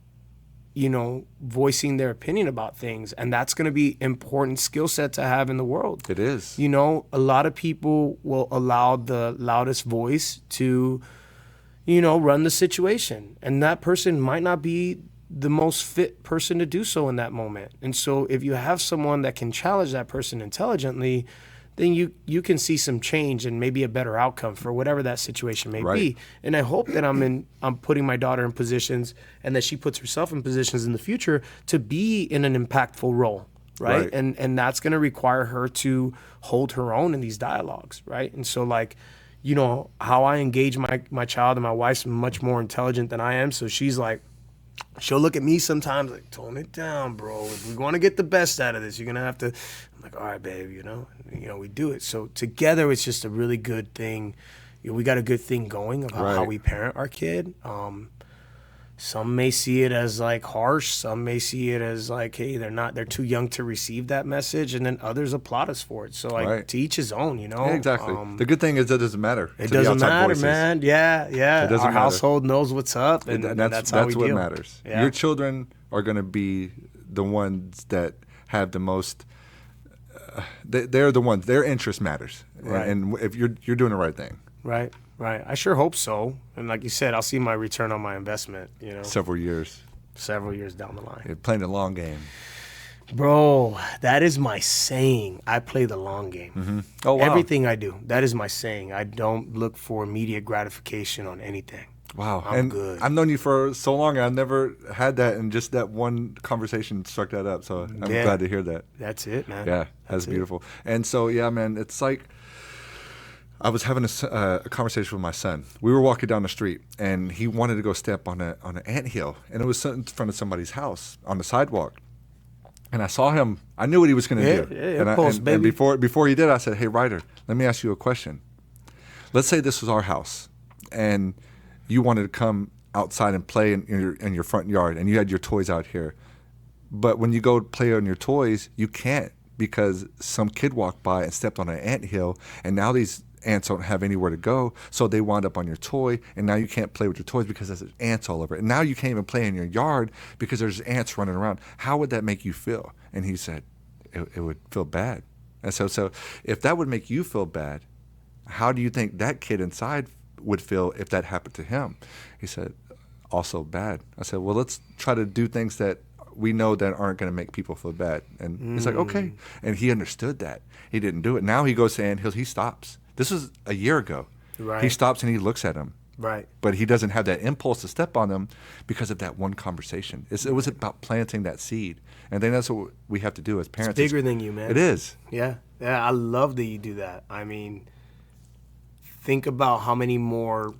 voicing their opinion about things. And that's going to be important skill set to have in the world. It is. A lot of people will allow the loudest voice to, run the situation. And that person might not be the most fit person to do so in that moment. And so if you have someone that can challenge that person intelligently, then you can see some change and maybe a better outcome for whatever that situation may be. And I hope that I'm putting my daughter in positions, and that she puts herself in positions in the future to be in an impactful role, right? And that's going to require her to hold her own in these dialogues, right? And so, like, how I engage my child, and my wife's much more intelligent than I am, so she's like, she'll look at me sometimes like, tone it down, bro. If we want to get the best out of this, you're going to have to. I'm like, all right, babe, we do it. So together, it's just a really good thing. We got a good thing going of how we parent our kid. Some may see it as like harsh. Some may see it as like, hey, they're too young to receive that message. And then others applaud us for it. So like to each his own, Yeah, exactly. The good thing is it doesn't matter. It doesn't matter, voices. Man. Yeah. It doesn't Our matter. household knows what's up, and that's how we what deal. matters. Yeah. Your children are going to be the ones that have the most. They're the ones. Their interest matters, and if you're doing the right thing. Right. I sure hope so. And like you said, I'll see my return on my investment, Several years down the line. You're playing the long game. Bro, that is my saying. I play the long game. Mm-hmm. Oh, wow. Everything I do, that is my saying. I don't look for immediate gratification on anything. Wow. I'm good. I've known you for so long, and I've never had that, and just that one conversation struck that up. So I'm glad to hear that. That's it, man. Yeah, that's beautiful. And so, yeah, man, it's like I was having a conversation with my son. We were walking down the street, and he wanted to go step on an anthill, and it was in front of somebody's house on the sidewalk. And I saw him. I knew what he was going to do. And before he did, I said, "Hey, Ryder, let me ask you a question. Let's say this was our house, and you wanted to come outside and play in your front yard, and you had your toys out here. But when you go play on your toys, you can't because some kid walked by and stepped on an anthill, and now these ants don't have anywhere to go, so they wound up on your toy, and now you can't play with your toys because there's ants all over it. And now you can't even play in your yard because there's ants running around. How would that make you feel?" And he said, it would feel bad. And so if that would make you feel bad, how do you think that kid inside would feel if that happened to him? He said, also bad. I said, well, let's try to do things that we know that aren't going to make people feel bad. And he's like, okay. And he understood that. He didn't do it. Now he goes saying he stops. This was a year ago. Right. He stops and he looks at him. Right. But he doesn't have that impulse to step on them because of that one conversation. It was about planting that seed. And I think that's what we have to do as parents. It's bigger than you, man. It is. Yeah. Yeah, I love that you do that. I mean, think about how many more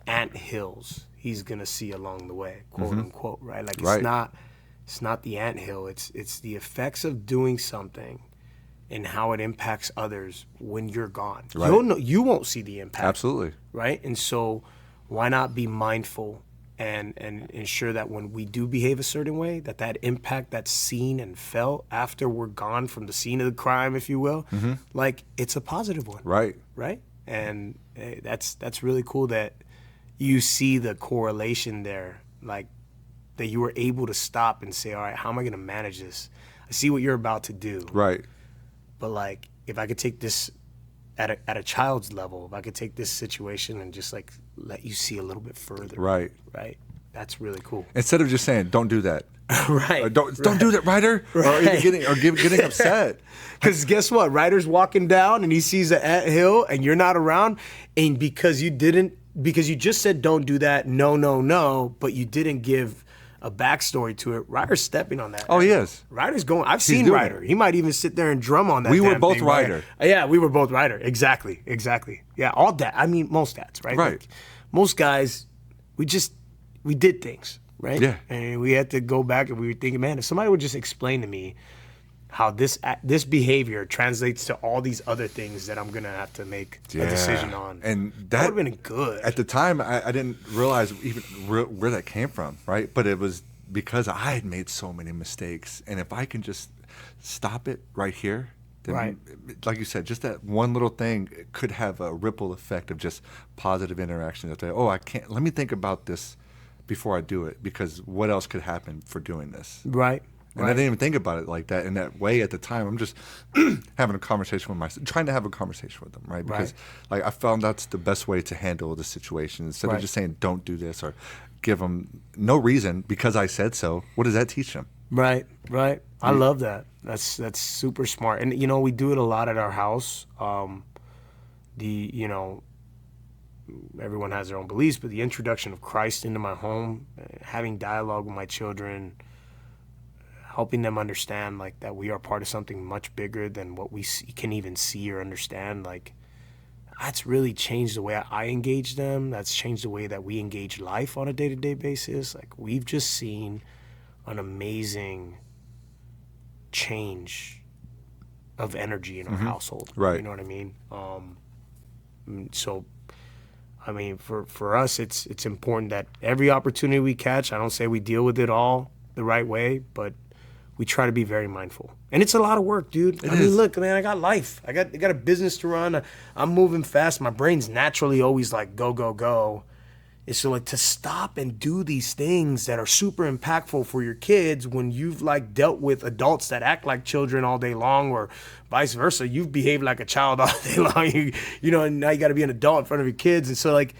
ant hills he's going to see along the way, quote unquote, right? Like it's not the ant hill. It's the effects of doing something and how it impacts others when you're gone. Right. You won't see the impact. Absolutely. Right? And so why not be mindful and ensure that when we do behave a certain way, that impact that's seen and felt after we're gone from the scene of the crime, if you will, like it's a positive one. Right. Right? And that's really cool that you see the correlation there, like that you were able to stop and say, all right, how am I going to manage this? I see what you're about to do. Right. But like, if I could take this at a child's level, if I could take this situation and just like let you see a little bit further. Right. Right. That's really cool. Instead of just saying, don't do that. Right. Or don't do that, Ryder. Right. Or even getting upset. Because guess what? Ryder's walking down and he sees an ant hill and you're not around. And because you just said don't do that, no, but you didn't give a backstory to it, Ryder's stepping on that. Oh, he is. Ryder's going. I've seen Ryder. He might even sit there and drum on that. We were both Ryder. Yeah, we were both Ryder. Exactly. Yeah, all dad. I mean, most dads, right? Right. Like, most guys, we did things, right? Yeah. And we had to go back and we were thinking, man, if somebody would just explain to me how this behavior translates to all these other things that I'm gonna have to make a decision on, and that would have been good. At the time, I didn't realize even where that came from, right? But it was because I had made so many mistakes, and if I can just stop it right here, then, right, like you said, just that one little thing could have a ripple effect of just positive interaction. That I can't. Let me think about this before I do it, because what else could happen for doing this? Right. And I didn't even think about it like that in that way at the time. I'm just having a conversation with myself, trying to have a conversation with them, right? Because like I found that's the best way to handle the situation. Instead of just saying don't do this or give them no reason because I said so. What does that teach them? Right. I love that. That's super smart. And we do it a lot at our house. Everyone has their own beliefs, but the introduction of Christ into my home, having dialogue with my children, helping them understand like that we are part of something much bigger than what we can even see or understand. Like that's really changed the way I engage them. That's changed the way that we engage life on a day-to-day basis. Like we've just seen an amazing change of energy in our household. Right. You know what I mean? So, I mean, for us, it's important that every opportunity we catch, I don't say we deal with it all the right way, but we try to be very mindful. And it's a lot of work, dude. I mean, look, man, I got life. I got a business to run. I'm moving fast. My brain's naturally always like go, go, go. And so like to stop and do these things that are super impactful for your kids when you've like dealt with adults that act like children all day long, or vice versa. You've behaved like a child all day long. And now you got to be an adult in front of your kids. And so like,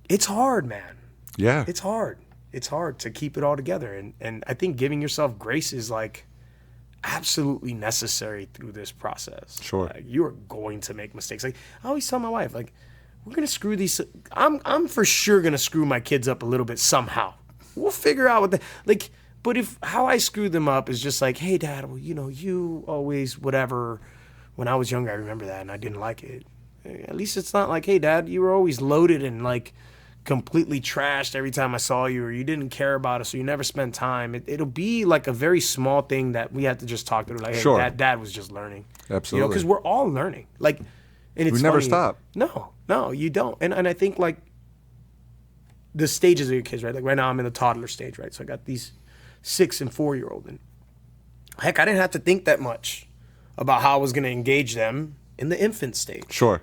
it's hard, man. Yeah. It's hard. It's hard to keep it all together. And I think giving yourself grace is like absolutely necessary through this process. Sure. You are going to make mistakes. Like I always tell my wife, like, we're going to screw these. I'm for sure going to screw my kids up a little bit somehow. We'll figure out but if how I screw them up is just like, hey dad, well, you always whatever. When I was younger, I remember that and I didn't like it. At least it's not like, hey dad, you were always loaded and like completely trashed every time I saw you, or you didn't care about us, or you never spent time. It'll be like a very small thing that we have to just talk to. Like, hey, sure. Dad was just learning. Absolutely. Because we're all learning. Like, and it's we never funny. stop. No, you don't. And I think like the stages of your kids, right? Like right now I'm in the toddler stage, right? So I got these 6 and 4-year-old, and heck, I didn't have to think that much about how I was going to engage them in the infant stage. Sure.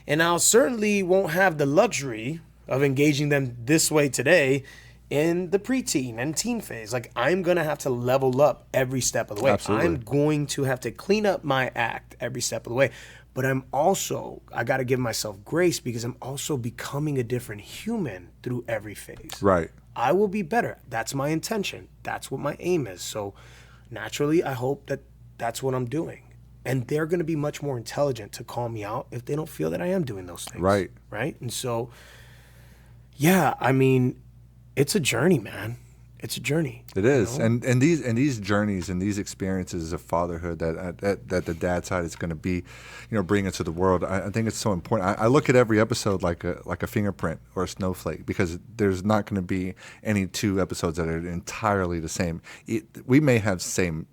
And I certainly won't have the luxury of engaging them this way today in the preteen and teen phase. Like I'm going to have to level up every step of the way. Absolutely. I'm going to have to clean up my act every step of the way. But I got to give myself grace because I'm also becoming a different human through every phase. Right. I will be better. That's my intention. That's what my aim is. So naturally, I hope that that's what I'm doing. And they're going to be much more intelligent to call me out if they don't feel that I am doing those things. Right. Right. And so, yeah, I mean, it's a journey, man. It's a journey. It is, and these journeys and these experiences of fatherhood that the dad side is going to be, bringing to the world. I think it's so important. I look at every episode like a fingerprint or a snowflake, because there's not going to be any two episodes that are entirely the same. We may have similar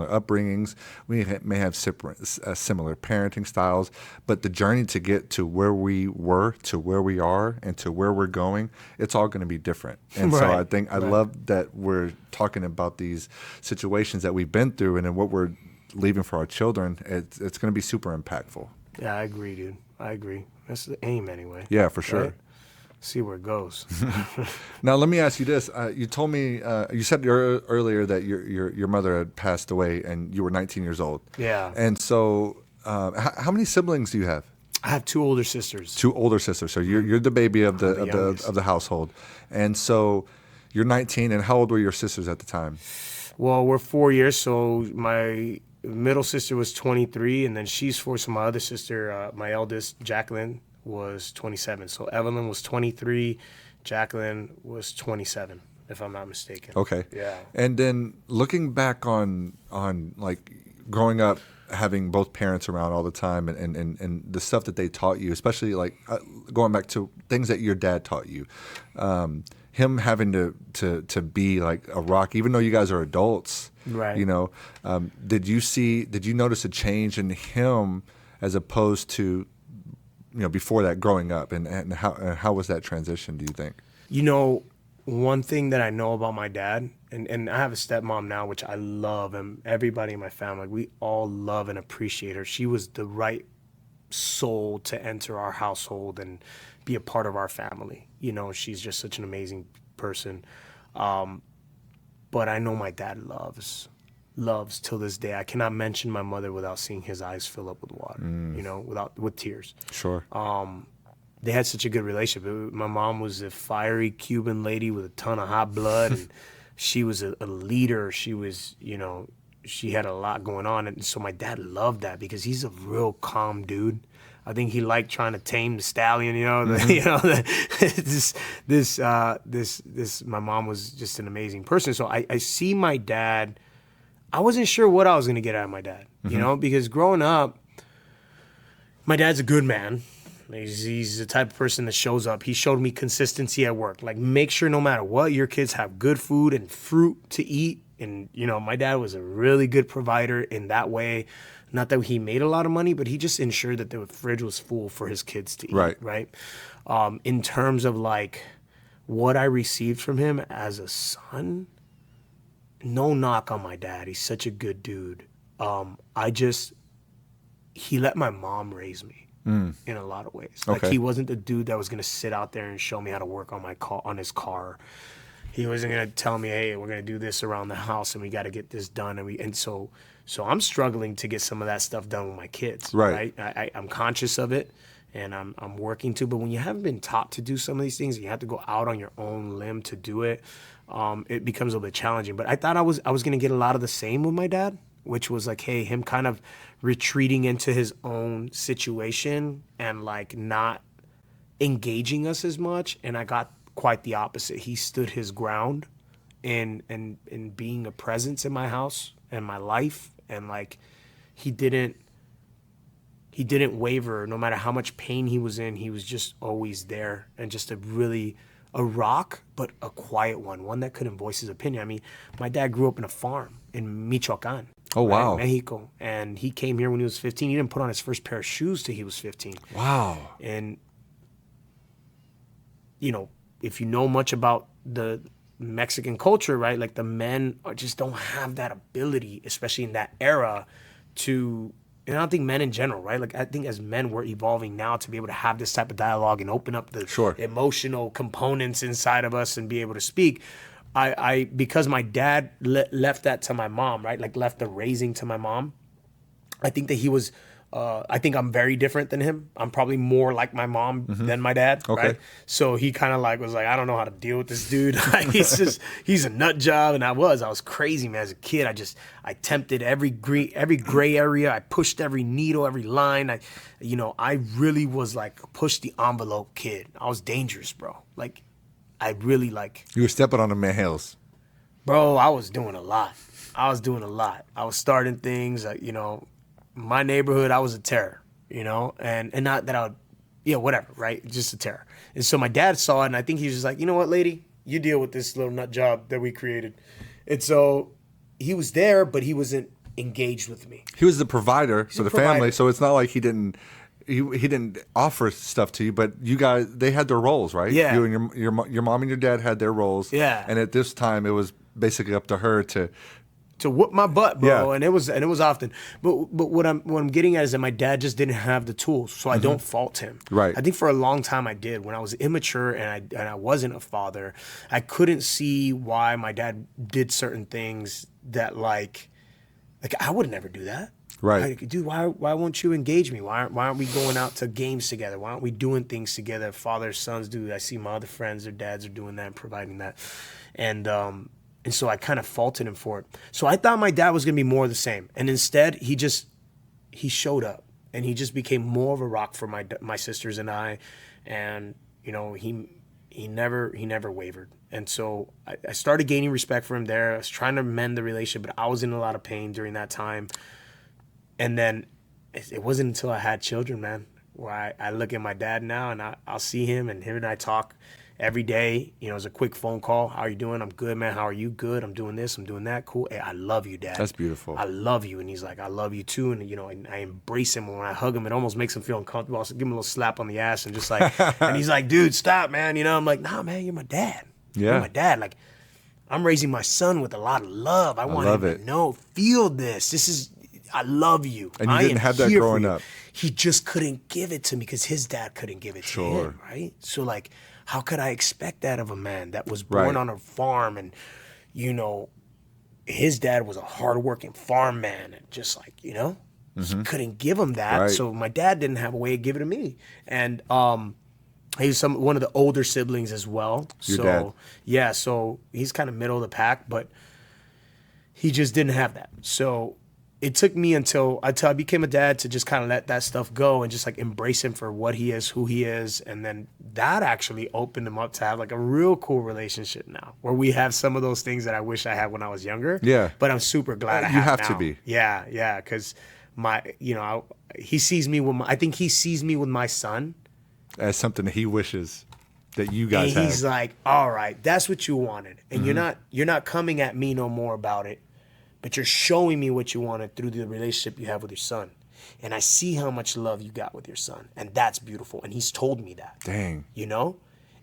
upbringings, we may have similar parenting styles, but the journey to get to where we were, to where we are, and to where we're going, it's all going to be different. And so I think I love that we're talking about these situations that we've been through, and then what we're leaving for our children. It's going to be super impactful. Yeah, I agree, dude. I agree. That's the aim anyway. Yeah, for sure. Right? See where it goes. Now, let me ask you this. You told me, you said earlier that your mother had passed away and you were 19 years old. Yeah. And so how many siblings do you have? I have two older sisters. Two older sisters. So you're the baby of the household. And so you're 19, and how old were your sisters at the time? Well, we're 4 years, so my middle sister was 23, and then she's 4, so my other sister, my eldest, Jacqueline, was 27. So Evelyn was 23, Jacqueline was 27, if I'm not mistaken. Okay. Yeah. And then looking back on like growing up, having both parents around all the time, and the stuff that they taught you, especially like going back to things that your dad taught you, him having to be like a rock, even though you guys are adults, right? Did you notice a change in him as opposed to, before that growing up, and how was that transition, do you think? One thing that I know about my dad, and I have a stepmom now, which I love, and everybody in my family, we all love and appreciate her. She was the right soul to enter our household and be a part of our family. She's just such an amazing person. But I know my dad loves till this day. I cannot mention my mother without seeing his eyes fill up with water, with tears. Sure. They had such a good relationship. My mom was a fiery Cuban lady with a ton of hot blood, and she was a leader. She was, she had a lot going on. And so my dad loved that because he's a real calm dude. I think he liked trying to tame the stallion, my mom was just an amazing person. So I see my dad. I wasn't sure what I was going to get out of my dad, because growing up, my dad's a good man. He's the type of person that shows up. He showed me consistency at work. Like, make sure no matter what, your kids have good food and fruit to eat. And, my dad was a really good provider in that way. Not that he made a lot of money, but he just ensured that the fridge was full for his kids to eat. Right. In terms of, like, what I received from him as a son, no knock on my dad. He's such a good dude. He let my mom raise me. In a lot of ways. Like, he wasn't the dude that was going to sit out there and show me how to work on his car. He wasn't going to tell me, hey, we're going to do this around the house and we got to get this done. And so I'm struggling to get some of that stuff done with my kids. Right. I'm conscious of it, and I'm working to. But when you haven't been taught to do some of these things, and you have to go out on your own limb to do it, it becomes a little bit challenging. But I thought I was going to get a lot of the same with my dad, which was like, hey, him kind of retreating into his own situation and like not engaging us as much. And I got quite the opposite. He stood his ground in being a presence in my house and my life. And like, he didn't waver no matter how much pain he was in. He was just always there, and just a rock, but a quiet one that couldn't voice his opinion. I mean, my dad grew up in a farm in Michoacán. Oh, wow. Mexico. And he came here when he was 15. He didn't put on his first pair of shoes till he was 15. Wow. And, if you know much about the Mexican culture, right, like the men just don't have that ability, especially in that era, and I don't think men in general, right? Like, I think as men, we're evolving now to be able to have this type of dialogue and open up the emotional components inside of us and be able to speak. Because my dad left that to my mom, right? Like, left the raising to my mom. I think that he was I think I'm very different than him. I'm probably more like my mom than my dad. Okay. Right? So he kind of like was like, I don't know how to deal with this dude. Like, he's a nut job. And I was crazy, man. As a kid, I tempted every gray area. I pushed every needle, every line. I really was like push the envelope kid. I was dangerous, bro. Like, I really like. You were stepping on the man's. Bro, I was doing a lot. I was starting things, my neighborhood, I was a terror, and not that I would, whatever, right? Just a terror. And so my dad saw it, and I think he was just like, you know what, lady, you deal with this little nut job that we created. And so he was there, but he wasn't engaged with me. He was the provider for the provider. family, so it's not like he didn't offer stuff to you, but you guys, they had their roles, right? Yeah. You and your mom and your dad had their roles. Yeah. And at this time, it was basically up to her to whoop my butt, bro. Yeah. And it was often. But what I'm getting at is that my dad just didn't have the tools, so I don't fault him. Right. I think for a long time I did. When I was immature and I wasn't a father, I couldn't see why my dad did certain things that like I would never do that. Right. Like, dude, why won't you engage me? Why aren't we going out to games together? Why aren't we doing things together? Fathers, sons do. I see my other friends, their dads are doing that and providing that. And so I kind of faulted him for it. So I thought my dad was going to be more of the same. And instead, he showed up. And he just became more of a rock for my sisters and I. And, he never wavered. And so I started gaining respect for him there. I was trying to mend the relationship, but I was in a lot of pain during that time. And then it wasn't until I had children, man, where I look at my dad now and I'll see him and I talk every day. It's a quick phone call. How are you doing? I'm good, man. How are you? Good. I'm doing this. I'm doing that. Cool. Hey, I love you, Dad. That's beautiful. I love you. And he's like, I love you too. And, and I embrace him. And when I hug him, it almost makes him feel uncomfortable. I'll give him a little slap on the ass and just like, and he's like, dude, stop, man. I'm like, nah, man, you're my dad. Yeah. You're my dad. Like, I'm raising my son with a lot of love. I want him to know, feel this. I love you. And you didn't have that growing up. He just couldn't give it to me because his dad couldn't give it to him, right? So, like, how could I expect that of a man that was born on a farm and, his dad was a hardworking farm man and just like, he couldn't give him that. Right. So my dad didn't have a way of giving it to me. And he was one of the older siblings as well. Your dad. Yeah, so he's kind of middle of the pack, but he just didn't have that. So it took me until I became a dad to just kind of let that stuff go and just like embrace him for what he is, who he is. And then that actually opened him up to have like a real cool relationship now where we have some of those things that I wish I had when I was younger. Yeah. But I'm super glad I have You have now. to be. Yeah. Because he sees me I think he sees me with my son. As something that he wishes that you guys and he's like, all right, that's what you wanted. And you're not coming at me no more about it. But you're showing me what you wanted through the relationship you have with your son. And I see how much love you got with your son. And that's beautiful. And he's told me that. Dang.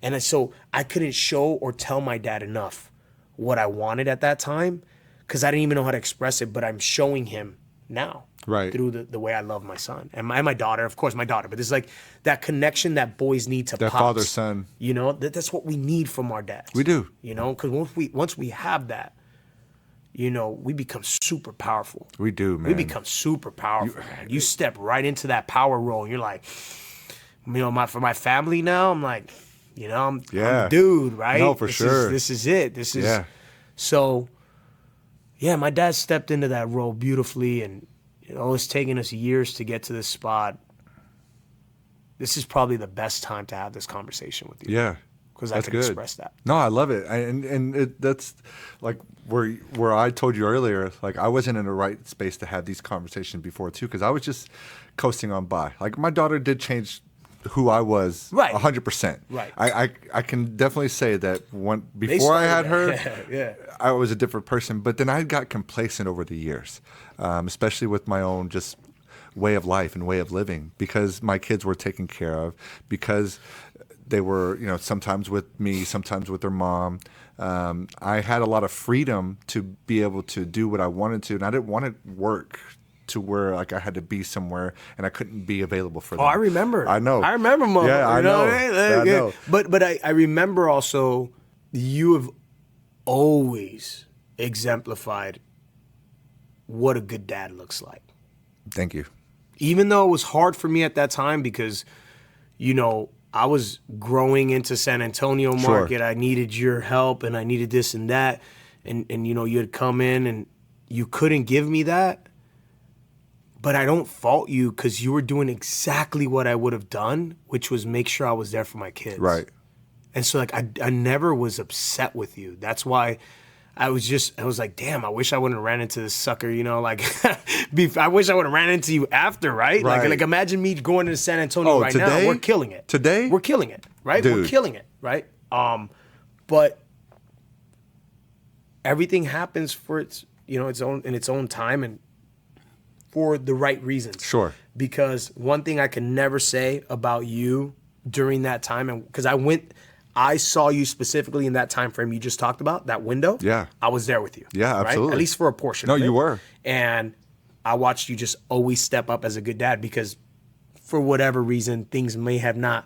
And so I couldn't show or tell my dad enough what I wanted at that time because I didn't even know how to express it. But I'm showing him now. Right. Through the way I love my son. And my daughter, of course, my daughter. But there's like that connection that boys need to That pops. father-son. That's what we need from our dads. We do. Because once we have that, we become super powerful. We do, man. We become super powerful. You step right into that power role, and you're like, for my family now, I'm like, I'm the dude, right? No, for sure. This is it. So, yeah, my dad stepped into that role beautifully, and it's taken us years to get to this spot. This is probably the best time to have this conversation with you. Yeah. Because I can express that. No, I love it. That's like where I told you earlier, like I wasn't in the right space to have these conversations before too, because I was just coasting on by. Like my daughter did change who I was 100%. Right. I can definitely say that before I had her, I was a different person. But then I got complacent over the years, especially with my own just way of life and way of living, because my kids were taken care of, because they were, sometimes with me, sometimes with their mom. I had a lot of freedom to be able to do what I wanted to, and I didn't want to work to where like I had to be somewhere and I couldn't be available for them. Oh, I remember. I know. I remember, Mom. Yeah, I know. I know. But I remember also you have always exemplified what a good dad looks like. Thank you. Even though it was hard for me at that time because, I was growing into San Antonio market. I needed your help and I needed this and that. And you had come in and you couldn't give me that. But I don't fault you because you were doing exactly what I would have done, which was make sure I was there for my kids. Right. And so I never was upset with you. That's why I was like, damn, I wish I wouldn't have ran into this sucker, I wish I would have ran into you after, right? Like imagine me going to San Antonio today? now. We're killing it. Today? We're killing it, right? Dude. We're killing it, right? But everything happens for its own time and for the right reasons. Sure. Because one thing I can never say about you during that time, and because I saw you specifically in that time frame you just talked about, that window. Yeah. I was there with you. Yeah, absolutely. Right? At least for a portion No, of it. you were. And I watched you just always step up as a good dad because for whatever reason, things may have not,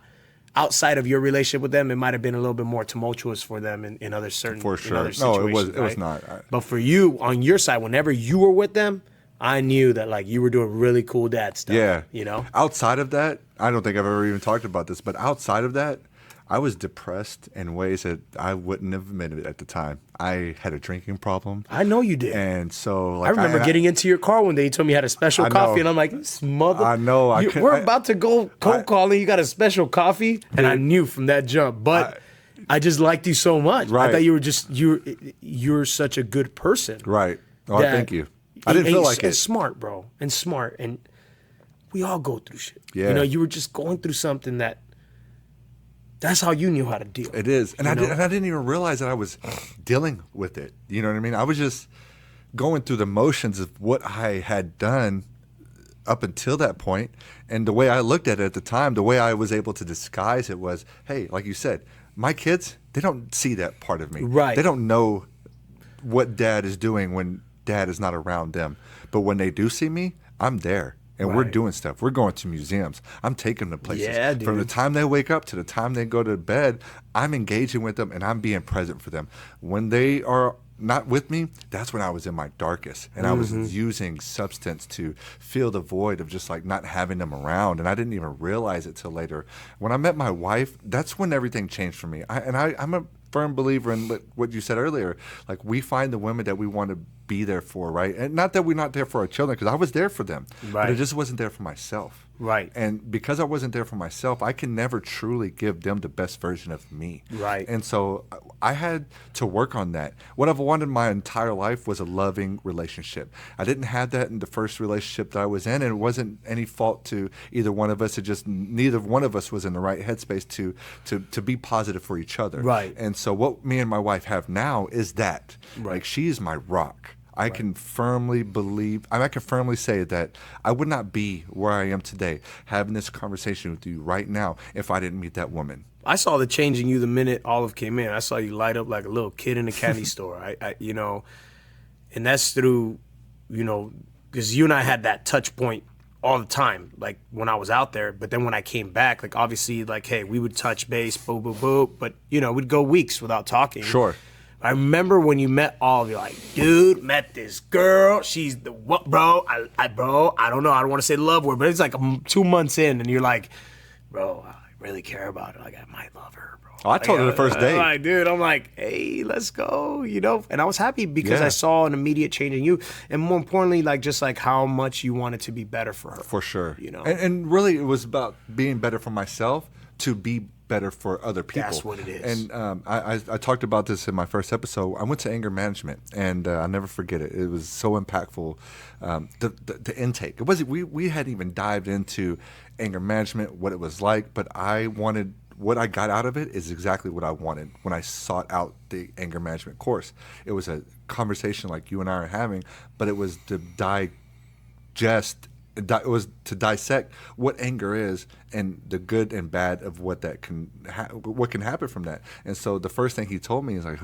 outside of your relationship with them, it might have been a little bit more tumultuous for them in other certain For sure. in other situations. It was not. But for you, on your side, whenever you were with them, I knew that like you were doing really cool dad stuff. Yeah. Outside of that, I don't think I've ever even talked about this, but outside of that, I was depressed in ways that I wouldn't have admitted at the time. I had a drinking problem. I know you did. And so, I remember getting into your car one day. You told me you had a special coffee, and I'm like, this mother. I know. We're about to go cold calling. You got a special coffee, and I knew from that jump. But I just liked you so much. Right. I thought you were you're such a good person. Right. Oh, thank you. I didn't feel like it. And smart, bro. And smart. And we all go through shit. Yeah. You were just going through something that's how you knew how to deal. It is. And I didn't even realize that I was dealing with it. You know what I mean? I was just going through the motions of what I had done up until that point. And the way I looked at it at the time, the way I was able to disguise it was, hey, like you said, my kids, they don't see that part of me. Right. They don't know what dad is doing when dad is not around them. But when they do see me, I'm there. And we're doing stuff. We're going to museums. I'm taking them to places. Yeah, dude. From the time they wake up to the time they go to bed, I'm engaging with them and I'm being present for them. When they are not with me, that's when I was in my darkest. And I was using substance to fill the void of just like not having them around. And I didn't even realize it till later. When I met my wife, that's when everything changed for me. I'm a firm believer in what you said earlier. Like we find the women that we want to be there for, right? And not that we're not there for our children, because I was there for them, but I just wasn't there for myself. Right. And because I wasn't there for myself, I can never truly give them the best version of me. Right. And so I had to work on that. What I've wanted my entire life was a loving relationship. I didn't have that in the first relationship that I was in, and it wasn't any fault to either one of us. It just neither one of us was in the right headspace to be positive for each other. Right. And so what me and my wife have now is that. Right. Like she is my rock. I can firmly believe, I can firmly say that I would not be where I am today having this conversation with you right now if I didn't meet that woman. I saw the change in you the minute Olive came in. I saw you light up like a little kid in a candy store. And that's through, because you and I had that touch point all the time, like when I was out there. But then when I came back, like obviously, like, hey, we would touch base, boo, boo, boo. But, we'd go weeks without talking. Sure. I remember when you met Olive, you're like, dude, met this girl. She's the what, bro? I don't know. I don't want to say the love word, but it's like 2 months in, and you're like, bro, I really care about her. Like, I might love her, bro. Oh, I told her the first day. I'm like, hey, let's go, And I was happy because I saw an immediate change in you, and more importantly, like just like how much you wanted to be better for her. For sure. And really, it was about being better for myself to be better for other people. That's what it is. And I talked about this in my first episode. I went to anger management, and I'll never forget it. It was so impactful. The intake. It wasn't. We hadn't even dived into anger management, what it was like, but what I got out of it is exactly what I wanted when I sought out the anger management course. It was a conversation like you and I are having, but it was to it was to dissect what anger is and the good and bad of what that what can happen from that. And so the first thing he told me is like,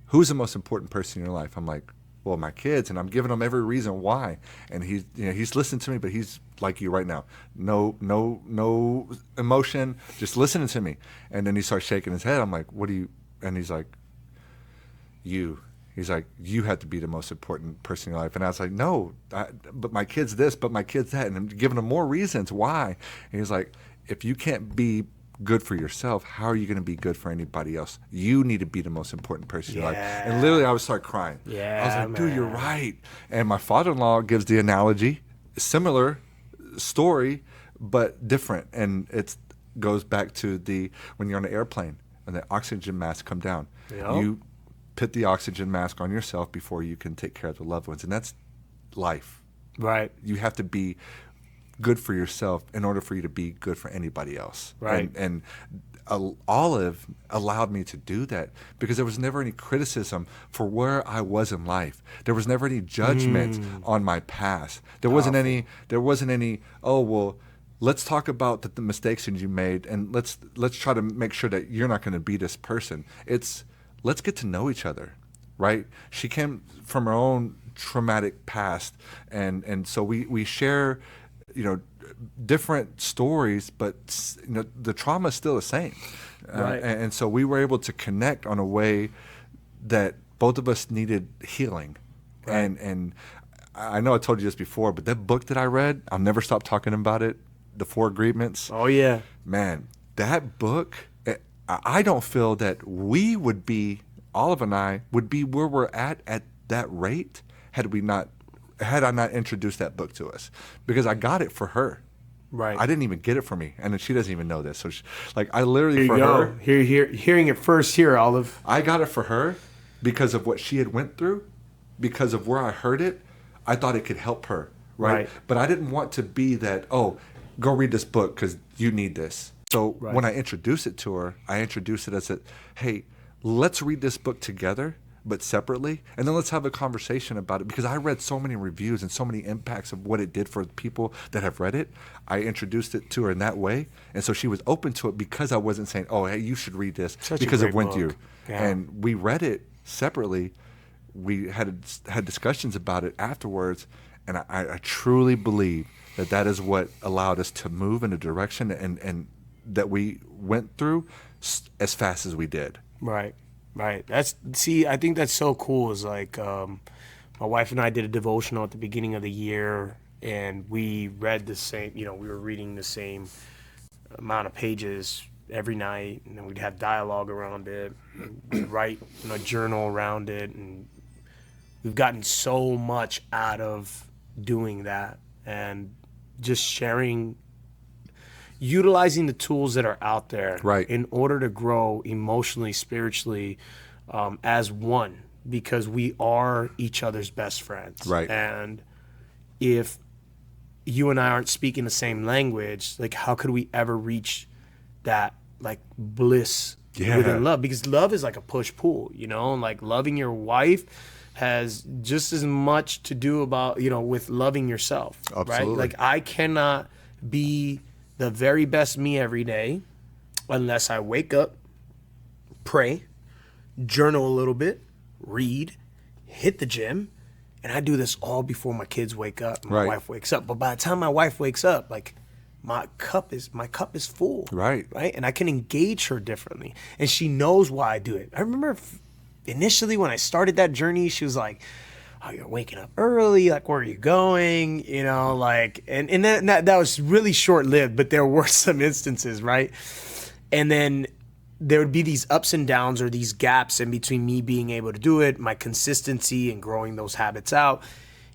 who's the most important person in your life? I'm like, well, my kids, and I'm giving them every reason why. And he's listening to me, but he's like you right now, no emotion, just listening to me. And then he starts shaking his head. I'm like, what do you? And he's like, you. He's like, you have to be the most important person in your life. And I was like, no, but my kid's this, but my kid's that. And I'm giving him more reasons why. And he's like, if you can't be good for yourself, how are you going to be good for anybody else? You need to be the most important person in your life. And literally, I would start crying. Yeah, I was like, dude, you're right. And my father-in-law gives the analogy, similar story, but different. And it goes back to when you're on an airplane and the oxygen masks come down. Yep. You put the oxygen mask on yourself before you can take care of the loved ones. And that's life. Right. You have to be good for yourself in order for you to be good for anybody else. Right. And Olive allowed me to do that because there was never any criticism for where I was in life. There was never any judgment on my past. There wasn't any, oh, well, let's talk about the mistakes that you made and let's try to make sure that you're not going to be this person. It's, let's get to know each other, right? She came from her own traumatic past, and so we share, different stories, but the trauma is still the same. Right. And so we were able to connect on a way that both of us needed healing. Right. And I know I told you this before, but that book that I read, I'll never stop talking about it, The 4 Agreements. Oh, yeah. Man, that book, I don't feel that we would be, Olive and I, would be where we're at that rate had I not introduced that book to us. Because I got it for her. Right. I didn't even get it for me. And she doesn't even know this. So I literally, Here you go. Hearing it first here, Olive. I got it for her because of what she had went through, because of where I heard it. I thought it could help her, right? But I didn't want to be that, oh, go read this book because you need this. So when I introduced it to her, I introduced it as hey, let's read this book together, but separately, and then let's have a conversation about it, because I read so many reviews and so many impacts of what it did for people that have read it. I introduced it to her in that way, and so she was open to it because I wasn't saying, oh, hey, you should read this because it went to you. Yeah. And we read it separately. We had discussions about it afterwards, and I truly believe that is what allowed us to move in a direction and that we went through as fast as we did. Right. I think that's so cool. Is like my wife and I did a devotional at the beginning of the year, and we read the same. We were reading the same amount of pages every night, and then we'd have dialogue around it. We'd write a journal around it, and we've gotten so much out of doing that and just sharing. Utilizing the tools that are out there in order to grow emotionally, spiritually, as one, because we are each other's best friends. Right. And if you and I aren't speaking the same language, like, how could we ever reach that, like, bliss within love? Because love is like a push-pull, like loving your wife has just as much to do about, with loving yourself. Absolutely. Right? Like, I cannot be the very best me every day unless I wake up, pray, journal a little bit, read, hit the gym, and I do this all before my kids wake up, my wife wakes up. But by the time my wife wakes up, like, my cup is full. Right. And I can engage her differently, and she knows why I do it. I remember initially when I started that journey, she was like, oh, you're waking up early, like, where are you going? And that was really short-lived, but there were some instances, right? And then there would be these ups and downs or these gaps in between me being able to do it, my consistency and growing those habits out,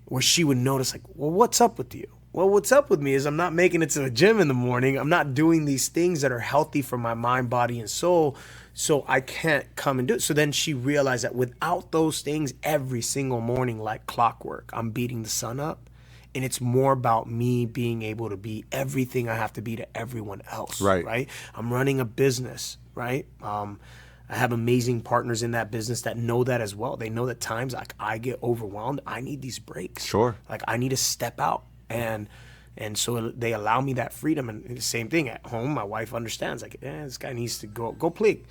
where she would notice, like, well, what's up with you? Well, what's up with me is I'm not making it to the gym in the morning. I'm not doing these things that are healthy for my mind, body, and soul, so I can't come and do it. So then she realized that without those things, every single morning, like clockwork, I'm beating the sun up. And it's more about me being able to be everything I have to be to everyone else. Right? I'm running a business, right? I have amazing partners in that business that know that as well. They know that times like I get overwhelmed, I need these breaks. Sure. Like, I need to step out. And so they allow me that freedom. And the same thing at home, my wife understands, like, this guy needs to go play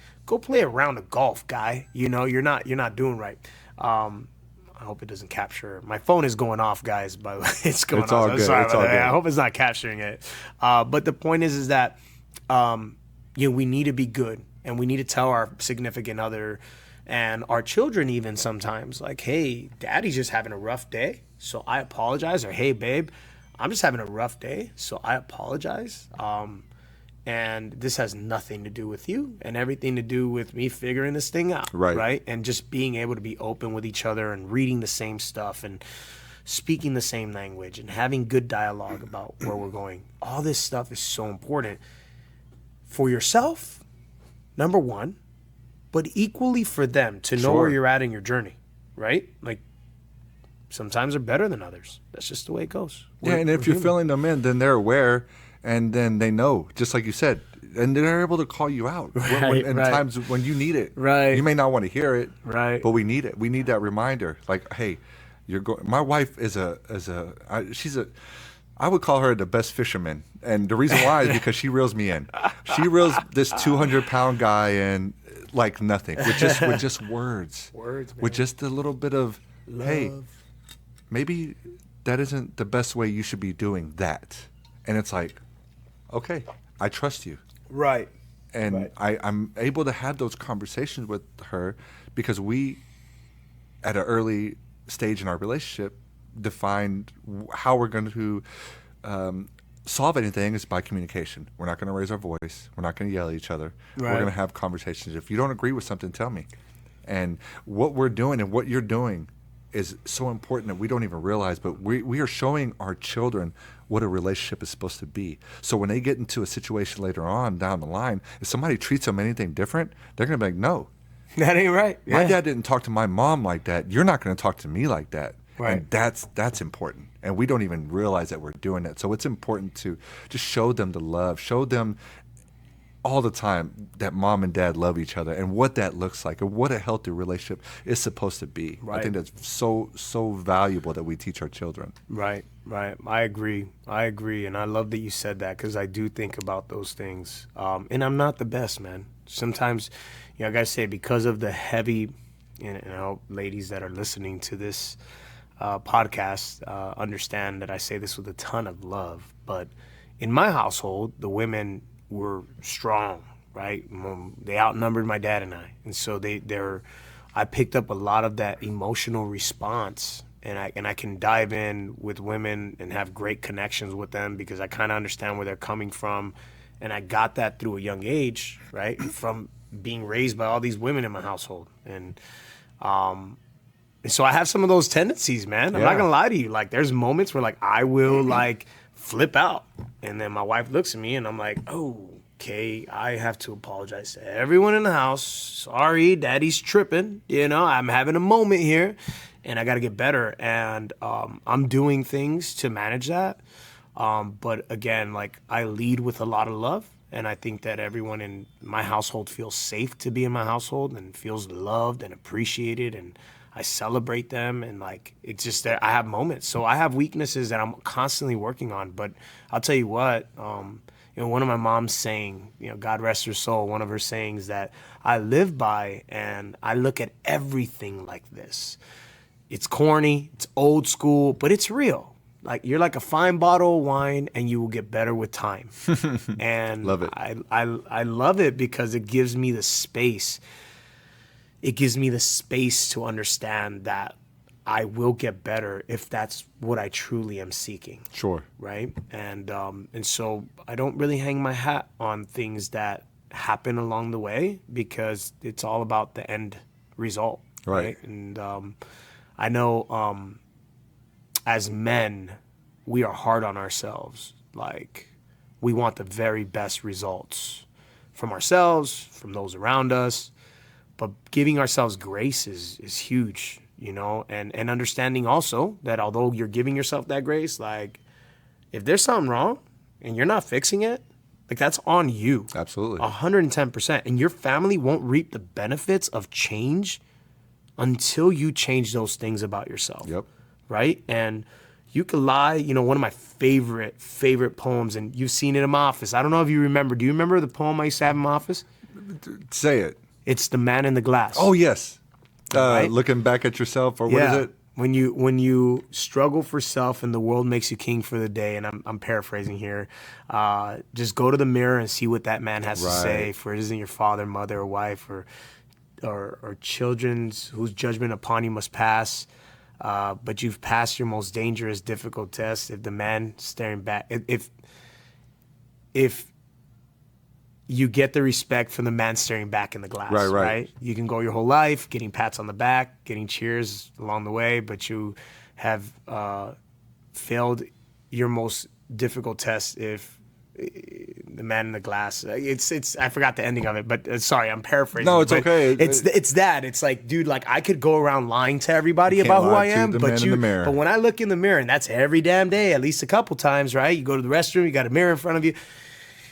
a round of golf, guy. You're not doing right. I hope it doesn't capture. My phone is going off, guys, by the way. It's going off. All I'm good. sorry It's about all that. good. I hope it's not capturing it. But the point is that we need to be good, and we need to tell our significant other And our children even sometimes like, hey, daddy's just having a rough day, so I apologize. Or hey, babe, I'm just having a rough day, so I apologize. And this has nothing to do with you and everything to do with me figuring this thing out. Right. And just being able to be open with each other and reading the same stuff and speaking the same language and having good dialogue about where we're going. All this stuff is so important for yourself, number one, but equally for them to know where you're at in your journey, right? Like, sometimes they're better than others. That's just the way it goes. And if you're filling them in, then they're aware, and then they know, just like you said, and they're able to call you out in times when you need it. Right. You may not want to hear it, right? But we need it. We need that reminder. Like, hey, you're going. My wife I would call her the best fisherman, and the reason why is because she reels me in. She reels this 200-pound guy in like nothing, with just words, man. With just a little bit of love. Hey, maybe that isn't the best way you should be doing that. And it's like, okay, I trust you. Right. And I'm able to have those conversations with her because we, at an early stage in our relationship, defined how we're going to solve anything is by communication. We're not going to raise our voice. We're not going to yell at each other. Right. We're going to have conversations. If you don't agree with something, tell me. And what we're doing and what you're doing is so important that we don't even realize, but we are showing our children what a relationship is supposed to be. So when they get into a situation later on down the line, if somebody treats them anything different, they're going to be like, no. That ain't right. Yeah. My dad didn't talk to my mom like that. You're not going to talk to me like that. Right. And that's important. And we don't even realize that we're doing it. So it's important to just show them the love, show them all the time that mom and dad love each other and what that looks like and what a healthy relationship is supposed to be. Right. I think that's so valuable that we teach our children. Right. I agree. And I love that you said that because I do think about those things. And I'm not the best, man. Sometimes, I got to say, because of the heavy, ladies that are listening to this podcast, understand that I say this with a ton of love. But in my household, the women were strong, right? They outnumbered my dad and I. And so I picked up a lot of that emotional response, and I can dive in with women and have great connections with them because I kind of understand where they're coming from. And I got that through a young age, right? From being raised by all these women in my household. And so I have some of those tendencies, man. I'm not gonna lie to you. Like, there's moments where like I will like flip out, and then my wife looks at me and I'm like, oh, okay, I have to apologize to everyone in the house. Sorry, daddy's tripping. I'm having a moment here and I got to get better. And I'm doing things to manage that. But again, like, I lead with a lot of love. And I think that everyone in my household feels safe to be in my household and feels loved and appreciated, and I celebrate them. And like, it's just that I have moments. So I have weaknesses that I'm constantly working on. But I'll tell you what, one of my mom's saying, God rest her soul, one of her sayings that I live by, and I look at everything like this. It's corny, it's old school, but it's real. Like, you're like a fine bottle of wine, and you will get better with time. And love it. I love it because it gives me the space. It gives me the space to understand that I will get better if that's what I truly am seeking. Sure. Right? And so I don't really hang my hat on things that happen along the way because it's all about the end result. Right. And I know as men, we are hard on ourselves. Like, we want the very best results from ourselves, from those around us. But giving ourselves grace is huge, and understanding also that although you're giving yourself that grace, like, if there's something wrong and you're not fixing it, like, that's on you. Absolutely. 110%. And your family won't reap the benefits of change until you change those things about yourself. Yep. Right? And you could lie, one of my favorite poems, and you've seen it in my office. I don't know if you remember. Do you remember the poem I used to have in my office? Say it. It's The Man in the Glass. Oh, yes. Right? Looking back at yourself, or what is it? When you struggle for self and the world makes you king for the day, and I'm paraphrasing here, just go to the mirror and see what that man has to say, for it isn't your father, mother, or wife, or or children's whose judgment upon you must pass, but you've passed your most dangerous, difficult test. If the man staring back, if you get the respect from the man staring back in the glass, right? You can go your whole life getting pats on the back, getting cheers along the way, but you have failed your most difficult test if the man in the glass. It's I forgot the ending of it, but sorry, I'm paraphrasing. No, it's okay. It's that. It's like, dude, like I could go around lying to everybody about who I am, but when I look in the mirror, and that's every damn day, at least a couple times, right? You go to the restroom, you got a mirror in front of you.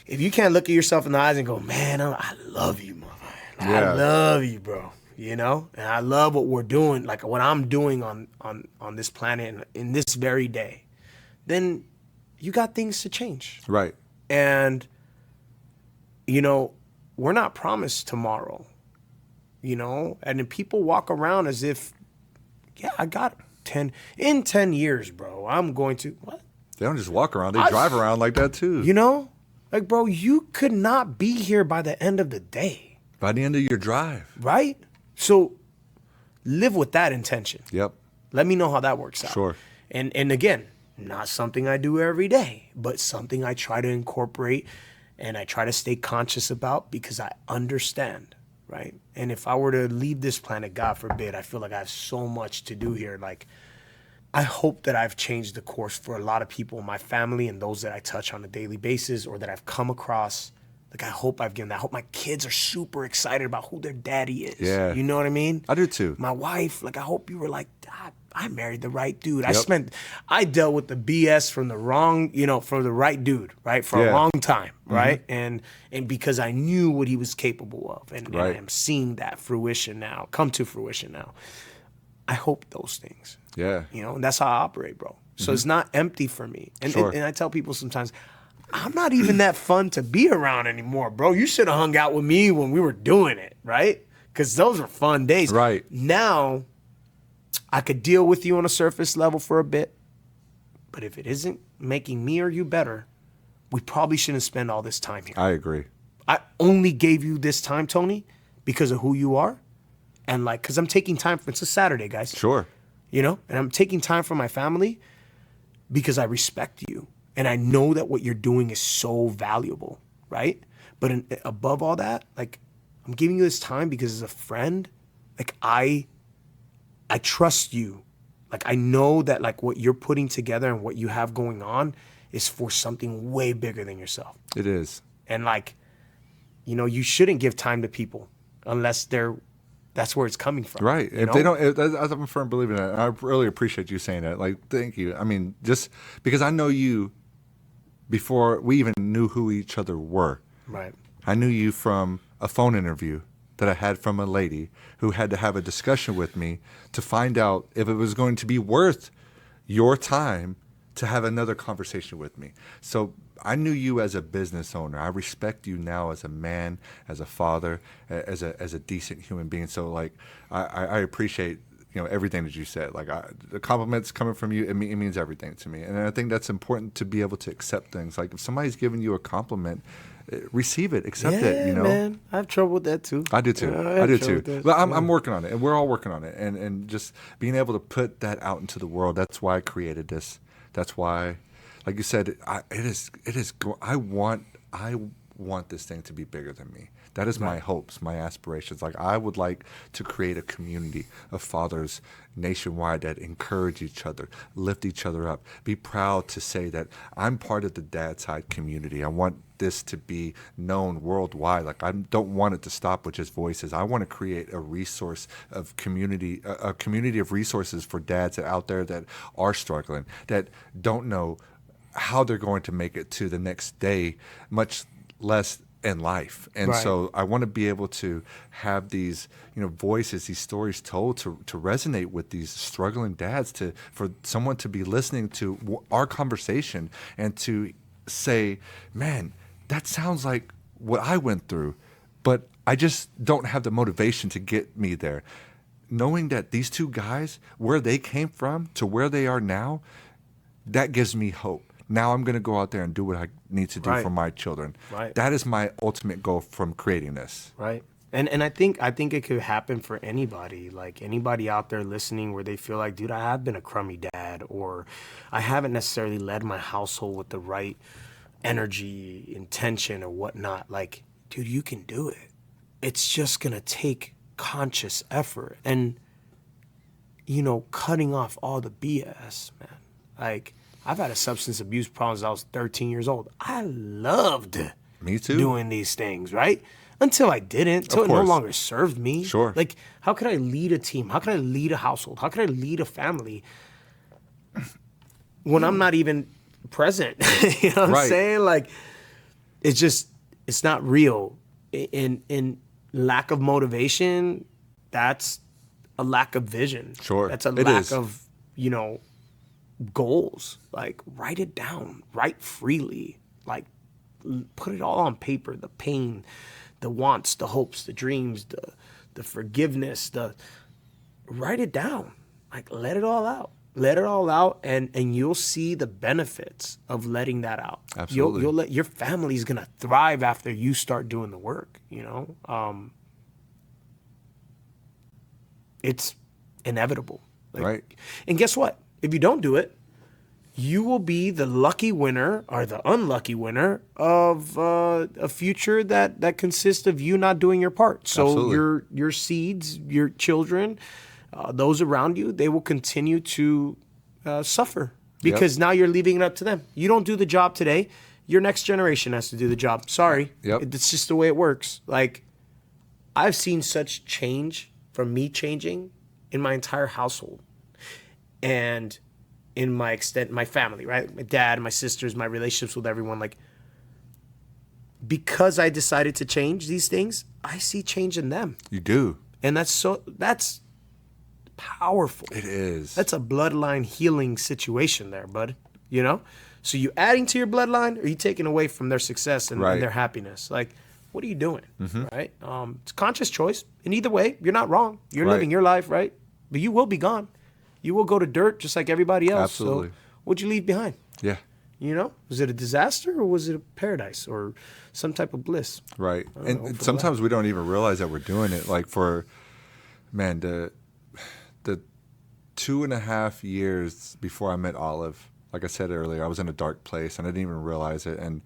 If you can't look at yourself in the eyes and go, man, I love you, motherfucker. I love you, bro. You know, and I love what we're doing, like what I'm doing on this planet in this very day. Then you got things to change. Right. And, you know, we're not promised tomorrow, you know, and then people walk around as if, yeah, I got 10 years, bro. I'm going to, what? They don't just walk around. They drive around like that too. You know, like, bro, you could not be here by the end of the day. By the end of your drive. Right? So live with that intention. Yep. Let me know how that works out. Sure. And again, not something I do every day, but something I try to incorporate and I try to stay conscious about because I understand, right? And if I were to leave this planet, God forbid, I feel like I have so much to do here. Like, I hope that I've changed the course for a lot of people in my family and those that I touch on a daily basis or that I've come across. Like, I hope I've given that. I hope my kids are super excited about who their daddy is. Yeah. You know what I mean? I do too. My wife, like, I hope you were like, I married the right dude. Yep. I dealt with the BS from the wrong, from the right dude, right? For a long time, right? And because I knew what he was capable of. And I am seeing that come to fruition now. I hope those things. Yeah. And that's how I operate, bro. So it's not empty for me. And, Sure. and I tell people sometimes, I'm not even that fun to be around anymore, bro. You should have hung out with me when we were doing it, right? Because those were fun days. Right. Now, I could deal with you on a surface level for a bit, but if it isn't making me or you better, we probably shouldn't spend all this time here. I agree. I only gave you this time, Tony, because of who you are. And because I'm taking time it's a Saturday, guys. Sure. And I'm taking time for my family because I respect you. And I know that what you're doing is so valuable, right? But above all that, I'm giving you this time because as a friend, I trust you. I know that what you're putting together and what you have going on is for something way bigger than yourself. It is. And you shouldn't give time to people unless that's where it's coming from. Right. If they don't, I'm a firm believer in that. And I really appreciate you saying that. Thank you. I mean, just because I know you before we even knew who each other were. Right. I knew you from a phone interview that I had from a lady who had to have a discussion with me to find out if it was going to be worth your time to have another conversation with me. So I knew you as a business owner. I respect you now as a man, as a father, as a decent human being. So I appreciate everything that you said. The compliments coming from you, it means everything to me. And I think that's important to be able to accept things. If somebody's giving you a compliment, receive it, accept it. Yeah, man, I have trouble with that too. I do too. I do too. But I'm working on it, and we're all working on it. And just being able to put that out into the world. That's why I created this. That's why, like you said, it is. I want this thing to be bigger than me. That is my hopes, my aspirations. I would like to create a community of fathers nationwide that encourage each other, lift each other up, be proud to say that I'm part of the dad side community. I want this to be known worldwide. I don't want it to stop with just voices. I want to create a resource of community, a community of resources for dads out there that are struggling, that don't know how they're going to make it to the next day, much less in life. And so I want to be able to have these voices, these stories told to resonate with these struggling dads, for someone to be listening to our conversation and to say, man, that sounds like what I went through, but I just don't have the motivation to get me there. Knowing that these two guys, where they came from to where they are now, that gives me hope. Now I'm going to go out there and do what I need to do for my children. Right. That is my ultimate goal from creating this. Right. And I think it could happen for anybody, like anybody out there listening where they feel like, dude, I have been a crummy dad, or I haven't necessarily led my household with the right energy, intention, or whatnot. Like, dude, you can do it. It's just gonna take conscious effort and, you know, cutting off all the BS, man. Like, I've had a substance abuse problem since I was 13 years old. I loved Me too. doing these things, right? Until I didn't, until it no course. longer served me. Sure. Like, how could I lead a team? How could I lead a household? How could I lead a family when I'm not even present? You know what I'm Right. saying? Like, it's not real. In lack of motivation, that's a lack of vision. Sure. That's a It lack is. of, you know, goals. Like, write it down, write freely, like, put it all on paper, the pain, the wants, the hopes, the dreams, the forgiveness, write it down. Like, let it all out. Let it all out, and you'll see the benefits of letting that out. Absolutely. You'll let your family's gonna thrive after you start doing the work, you know? It's inevitable. Like, Right. And guess what? If you don't do it, you will be the lucky winner or the unlucky winner of a future that consists of you not doing your part. So Absolutely. your seeds, your children, those around you, they will continue to suffer because now you're leaving it up to them. You don't do the job today, your next generation has to do the job. Sorry. Yep. It's just the way it works. Like, I've seen such change from me changing in my entire household and in my family, right? My dad, my sisters, my relationships with everyone. Like, because I decided to change these things, I see change in them. You do. And that's powerful. It is. That's a bloodline healing situation there, bud. You know? So you adding to your bloodline, or you taking away from their success and Right. their happiness? Like, what are you doing? Right? It's a conscious choice. And either way, you're not wrong. You're Right. living your life, right? But you will be gone. You will go to dirt just like everybody else. Absolutely. So what'd you leave behind? Yeah. You know? Was it a disaster, or was it a paradise, or some type of bliss? Right. know, And for sometimes we don't even realize that we're doing it. Like, for, man, the 2.5 years before I met Olive, like I said earlier, I was in a dark place and I didn't even realize it. And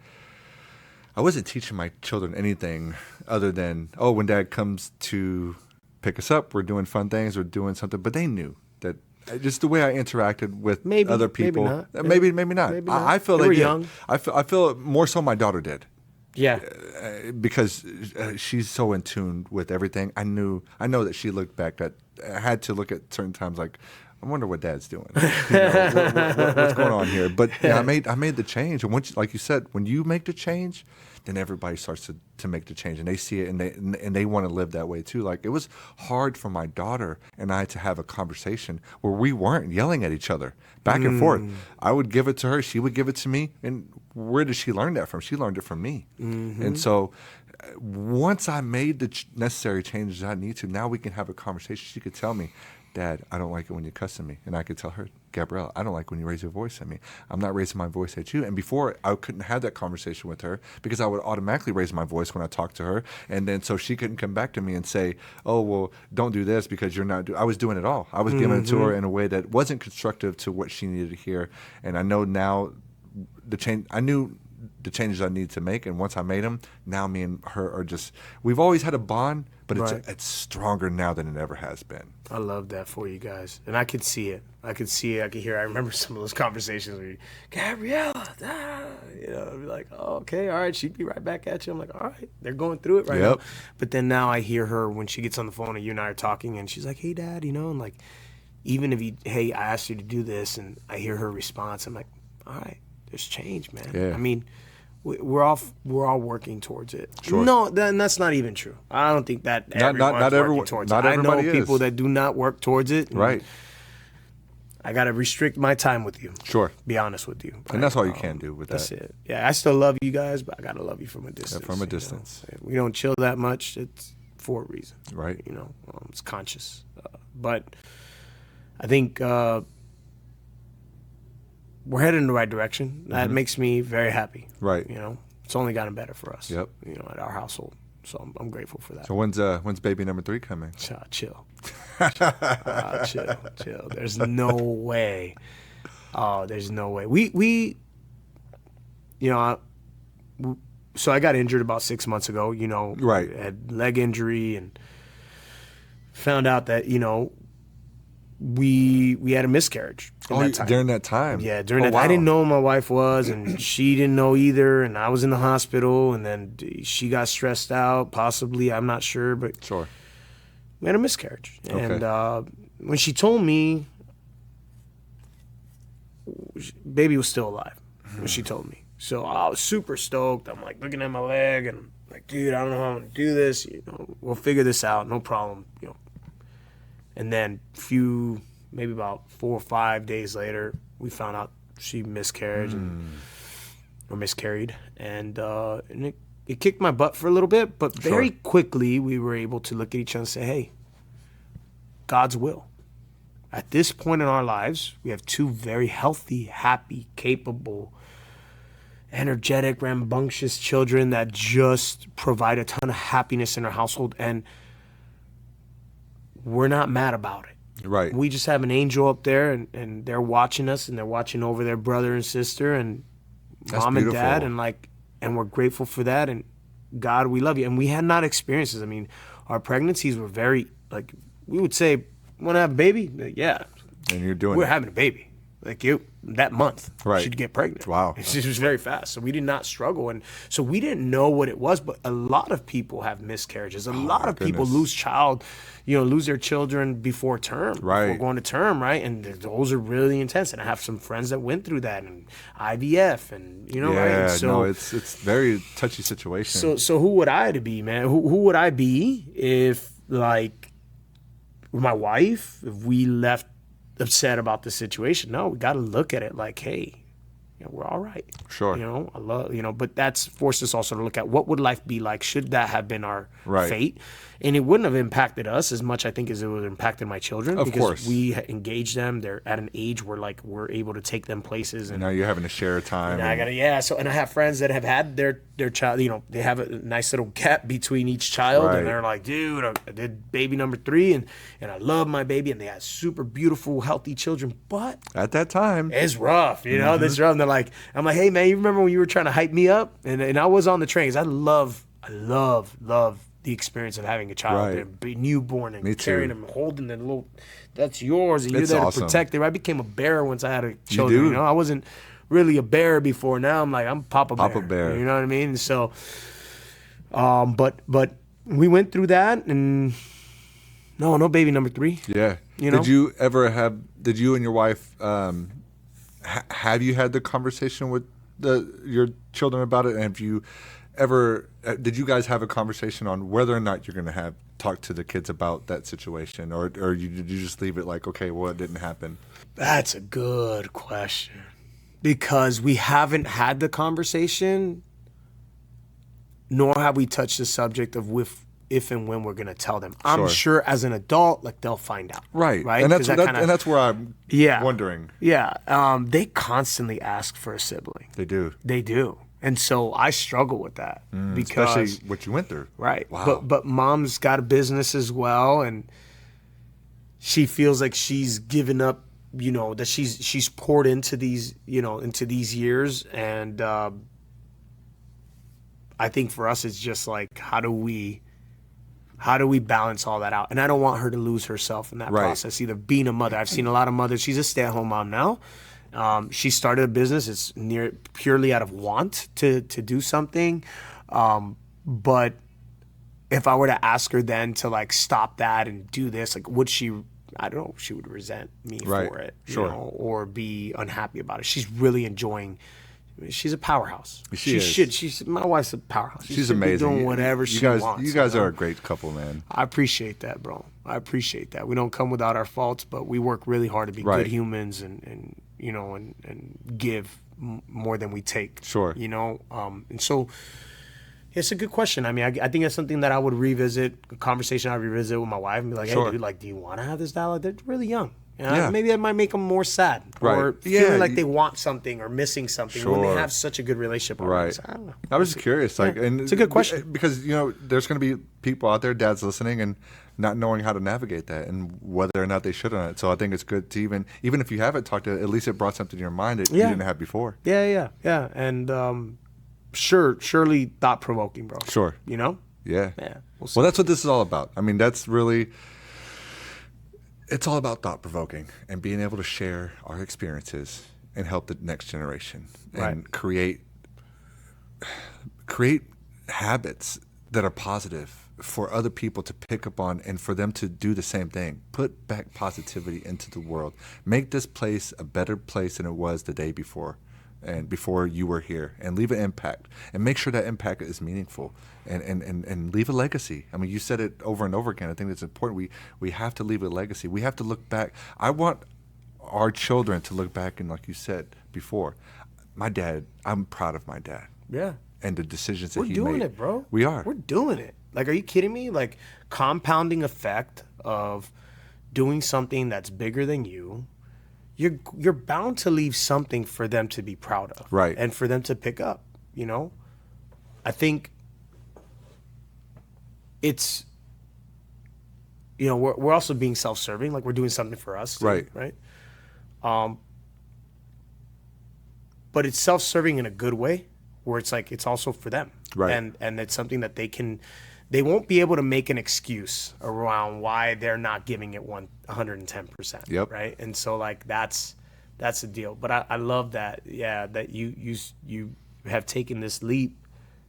I wasn't teaching my children anything other than, oh, when Dad comes to pick us up, we're doing fun things, we're doing something. But they knew that just the way I interacted with Maybe, other maybe people. not. Maybe not. Maybe not. I feel They they were did. young. I feel more so my daughter did. Yeah. Because she's so in tune with everything. I know that she looked back I had to look at certain times like, I wonder what Dad's doing. You know, what's going on here? But yeah, I made the change. And once, like you said, when you make the change, then everybody starts to make the change, and they see it, and they want to live that way too. Like, it was hard for my daughter and I to have a conversation where we weren't yelling at each other back and forth. I would give it to her, she would give it to me, and where did she learn that from? She learned it from me. And so once I made the necessary changes I need to, now we can have a conversation. She could tell me, Dad, I don't like it when you cuss at me. And I could tell her, Gabrielle, I don't like when you raise your voice at me. I'm not raising my voice at you. And before, I couldn't have that conversation with her because I would automatically raise my voice when I talked to her. And then so she couldn't come back to me and say, oh, well, don't do this because you're not I was doing it all. I was giving it to her in a way that wasn't constructive to what she needed to hear. And I know now I knew the changes I needed to make, and once I made them, now me and her are just, we've always had a bond, but Right. it's stronger now than it ever has been. I love that for you guys. And I could see it. I could see it. I could hear it. I remember some of those conversations where you, Gabriella, you know, I'd be like, oh, okay, all right. She'd be right back at you. I'm like, all right, they're going through it right Yep. now. But then now I hear her when she gets on the phone and you and I are talking, and she's like, hey, Dad, you know, and like, even if I asked you to do this, and I hear her response, I'm like, all right, there's change, man. Yeah. I mean, we're all working towards it. Sure. No, that's not even true. I don't think that Not everyone's working everyone- towards not it. I know everybody people is. that do not work towards it. and Right. I got to restrict my time with you. Sure. Be honest with you. And that's all you can do with That's that. it. Yeah, I still love you guys, but I got to love you from a distance. from a you know? distance. We don't chill that much. It's for a reason. Right. You know, it's conscious. But I think we're headed in the right direction. That makes me very happy. Right. You know, it's only gotten better for us. Yep. You know, at our household. So I'm grateful for that. So when's baby number 3 coming? Chill. Chill. There's no way. Oh, there's no way. We you know, so I got injured about 6 months ago, you know. Right. Had leg injury and found out that, you know, we had a miscarriage that time. During that time? Yeah, during that. Wow. I didn't know who my wife was, and she didn't know either, and I was in the hospital, and then she got stressed out, possibly, I'm not sure, but Sure. we had a miscarriage. Okay. And when she told me, baby was still alive when she told me. So I was super stoked. I'm like looking at my leg, and I'm like, dude, I don't know how I'm gonna do this. You know, we'll figure this out, no problem. You know. And then maybe about 4 or 5 days later, we found out she miscarried, and it kicked my butt for a little bit. But very quickly, we were able to look at each other and say, "Hey, God's will." At this point in our lives, we have 2 very healthy, happy, capable, energetic, rambunctious children that just provide a ton of happiness in our household, and we're not mad about it. Right. We just have an angel up there, and they're watching us, and they're watching over their brother and sister and That's mom beautiful. and dad, and we're grateful for that. And God, we love you. And we had not experienced this. I mean, our pregnancies were very, like, we would say, want to have a baby? Yeah. And you're doing We're it. having a baby. Like that month, Right. she'd get pregnant. Wow. It was very fast. So we did not struggle. And so we didn't know what it was, but a lot of people have miscarriages. A lot of people goodness. lose their children before term, Right. before going to term, right? And those are really intense. And I have some friends that went through that, and IVF, and, you know, right? Yeah, And so, no, it's very touchy situation. so who would I to be, man? Who would I be if, like, my wife, if we left upset about the situation? No, we got to look at it like, hey, you know, we're all right. Sure. You know, I love, you know, but that's forced us also to look at what would life be like should that have been our Right. fate. And it wouldn't have impacted us as much, I think, as it would have impacted my children. Of because course. we engage them. They're at an age where, like, we're able to take them places. And now you're having to share time. I gotta, so, and I have friends that have had their child, you know, they have a nice little gap between each child, Right. and they're like, dude, I did baby number 3, and I love my baby, and they had super beautiful, healthy children, but At that time. it's rough, you know, this rough. And they're like, I'm like, hey man, you remember when you were trying to hype me up? And I was on the train, 'cause I love the experience of having a child, Right. and be newborn, and Me too. carrying them, holding the little, that's yours, and you're It's there awesome. to protect them. I became a bear once I had a children. do? You know, I wasn't really a bear before. Now I'm like, I'm Papa Bear. Papa Bear. You know what I mean? So, but we went through that, and no baby number 3. Yeah. You know? Did you and your wife, have you had the conversation with your children about it? And have you ever, did you guys have a conversation on whether or not you're going to talk to the kids about that situation? Or did you just leave it like, okay, well, it didn't happen? That's a good question, because we haven't had the conversation, nor have we touched the subject of if and when we're going to tell them. I'm Sure. sure as an adult, like, they'll find out. Right. Right. And that's, 'Cause and that's where I'm Yeah. wondering. Yeah. They constantly ask for a sibling. They do. They do. And so I struggle with that because, Especially what you went through. right. Wow. But mom's got a business as well, and she feels like she's given up, you know, that she's poured into these, you know, into these years. And I think for us, it's just like, how do we balance all that out? And I don't want her to lose herself in that Right. process, either being a mother. I've seen a lot of mothers. She's a stay-at-home mom now. She started a business. It's purely out of want to do something. But if I were to ask her then to, like, stop that and do this, like, would she, I don't know, she would resent me Right. for it, Sure. you know, or be unhappy about it. She's really enjoying. She's a powerhouse. She is. She's my wife's a powerhouse. She's should be amazing. doing whatever she wants. You guys know? are a great couple, man. I appreciate that, bro. I appreciate that. We don't come without our faults, but we work really hard to be Right. good humans and you know, and give more than we take. Sure. You know, and so it's a good question. I mean, I think that's something that I would revisit, a conversation I'd revisit with my wife and be like, Sure. hey, dude, like, do you want to have this dialogue? They're really young. Yeah. Maybe that might make them more sad Right. or Yeah, feeling like they want something or missing something when they Sure. have such a good relationship already. Right. So, I don't know. I was just curious. Like, and it's a good question. because there's going to be people out there, dads listening, and not knowing how to navigate that and whether or not they should or not. So I think it's good to even if you haven't talked to it, at least it brought something to your mind that you didn't have before. Yeah. And surely thought provoking, bro. Sure. Yeah. Yeah. We'll see. Well, that's what this is all about. I mean, that's really. It's all about thought provoking and being able to share our experiences and help the next generation and create habits that are positive for other people to pick up on and for them to do the same thing. Put back positivity into the world. Make this place a better place than it was the day before and before you were here, and leave an impact and make sure that impact is meaningful and leave a legacy. I mean, you said it over and over again. I think it's important. We have to leave a legacy. We have to look back. I want our children to look back and, like you said before, my dad, I'm proud of my dad. Yeah. And the decisions that We're he doing made. it, bro. We are. We're doing it. Like, are you kidding me? Like, compounding effect of doing something that's bigger than you. You're bound to leave something for them to be proud of. Right. And for them to pick up, I think it's, we're also being self-serving. Like, we're doing something for us. Too, Right. Right. But it's self-serving in a good way, where it's like it's also for them, Right. And it's something that they won't be able to make an excuse around why they're not giving it 110%. Yep. Right, and so like that's the deal. But I love that, that you have taken this leap,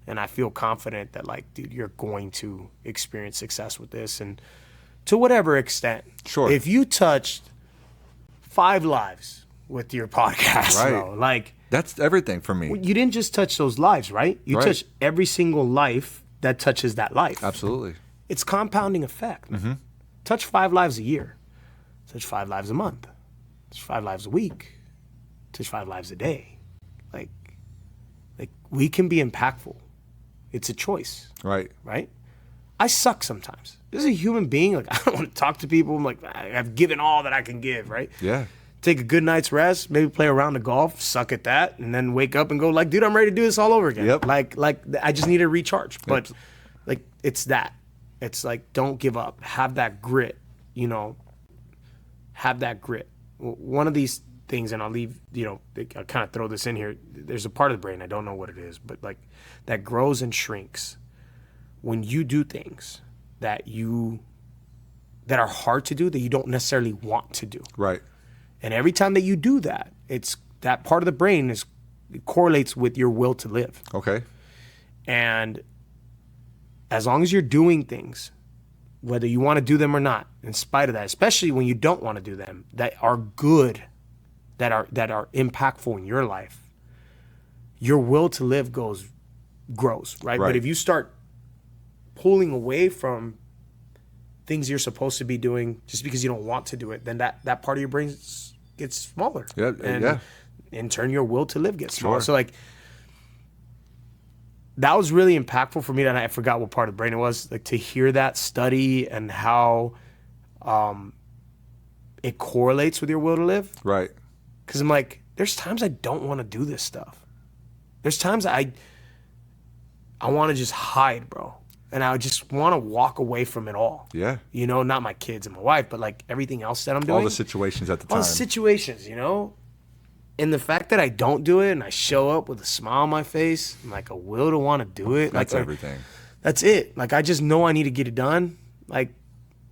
and I feel confident that, like, dude, you're going to experience success with this, and to whatever extent. Sure. If you touched 5 lives with your podcast, Right. bro, like. That's everything for me. You didn't just touch those lives, right? You Right. touched every single life that touches that life. Absolutely. It's compounding effect. Mm-hmm. Touch 5 lives a year. Touch 5 lives a month. Touch 5 lives a week. Touch 5 lives a day. Like we can be impactful. It's a choice, Right. right? I suck sometimes. This is a human being. Like, I don't want to talk to people. I'm like, I've given all that I can give, right? Yeah. Take a good night's rest, maybe play a round of golf, suck at that, and then wake up and go like, dude, I'm ready to do this all over again. Yep. Like I just need to recharge. But like, it's that. It's like, don't give up. Have that grit, have that grit. One of these things, and I'll leave, I'll kind of throw this in here. There's a part of the brain, I don't know what it is, but like that grows and shrinks when you do things that are hard to do, that you don't necessarily want to do. Right. And every time that you do that, it's that part of the brain it correlates with your will to live. Okay. And as long as you're doing things, whether you want to do them or not, in spite of that, especially when you don't want to do them, that are good, that are impactful in your life, your will to live grows, right? Right. But if you start pulling away from things you're supposed to be doing just because you don't want to do it, then that part of your brain gets smaller. Yeah, and yeah. in turn, your will to live gets smaller. Sure. So like, that was really impactful for me, and I forgot what part of the brain it was. Like, to hear that study and how it correlates with your will to live. Right. Because I'm like, there's times I don't want to do this stuff. There's times I want to just hide, bro. And I just want to walk away from it all. Yeah. Not my kids and my wife, but like everything else that I'm doing. All the situations at the time. All the situations, And the fact that I don't do it and I show up with a smile on my face and like a will to want to do it. That's like, everything. That's it. Like, I just know I need to get it done. Like,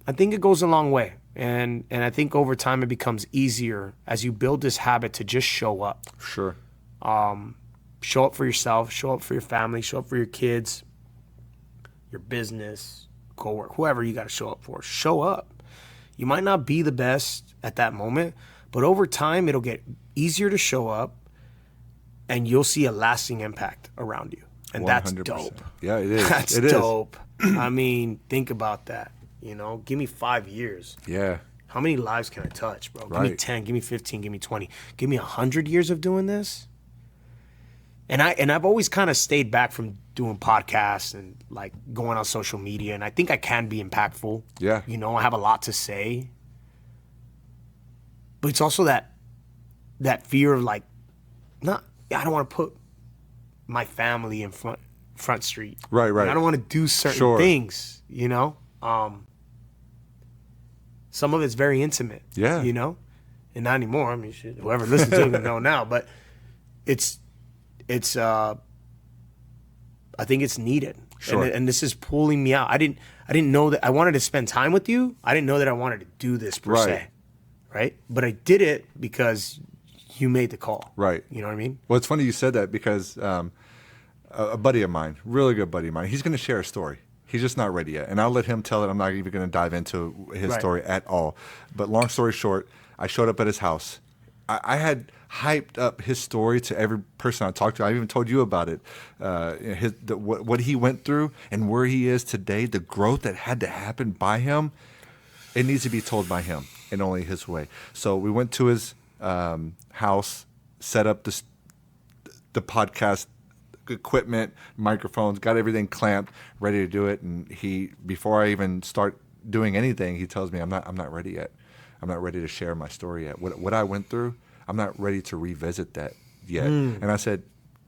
I think it goes a long way. And I think over time it becomes easier as you build this habit to just show up. Sure. Show up for yourself, show up for your family, show up for your kids, your business, coworker, whoever you got to show up for. Show up. You might not be the best at that moment, but over time it'll get easier to show up and you'll see a lasting impact around you. And 100%. That's dope. Yeah, it is. That's it is. dope. I mean, think about that. Give me 5 years. Yeah. How many lives can I touch, bro? Give me Right. 10, give me 15, give me 20. Give me 100 years of doing this. And I've always kind of stayed back from doing podcasts and like going on social media. And I think I can be impactful. Yeah. I have a lot to say. but it's also that fear of like, I don't want to put my family in front street. Right. Like, I don't want to do certain things, you know? Some of it's very intimate, you know? And not anymore. I mean, shit, whoever listens to it will know now, but it's I think it's needed. Sure. And this is pulling me out. I didn't know that I wanted to spend time with you. I didn't know that I wanted to do this per se. Right? But I did it because you made the call. Right. You know what I mean? Well, it's funny you said that because a buddy of mine, really good buddy of mine, he's going to share a story. He's just not ready yet. And I'll let him tell it. I'm not even going to dive into his story at all. But long story short, I showed up at his house. I had hyped up his story to every person I talked to. I even told you about it, what he went through and where he is today, the growth that had to happen by him. It needs to be told by him in only his way. So we went to his house, set up the podcast equipment, microphones, got everything clamped, ready to do it. And before I even start doing anything, he tells me, I'm not ready yet. I'm not ready to share my story yet. What I went through, I'm not ready to revisit that yet. And I said,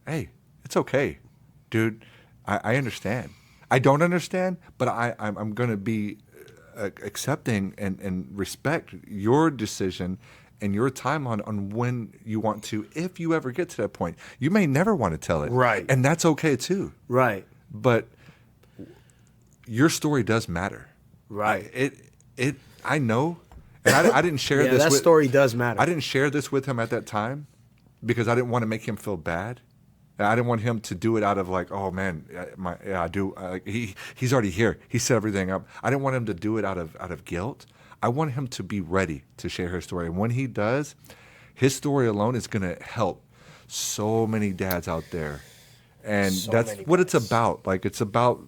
hey, it's okay, dude. I understand. I don't understand, but I'm going to be accepting and respect your decision and your time on when you want to, if you ever get to that point. You may never want to tell it. Right. And that's okay too. Right. But your story does matter. Right. I know. And I didn't share this. That story does matter. I didn't share this with him at that time because I didn't want to make him feel bad. And I didn't want him to do it out of like, oh man, I do. He's already here. He set everything up. I didn't want him to do it out of guilt. I want him to be ready to share his story. And when he does, his story alone is going to help so many dads out there. And that's what it's about. Like, it's about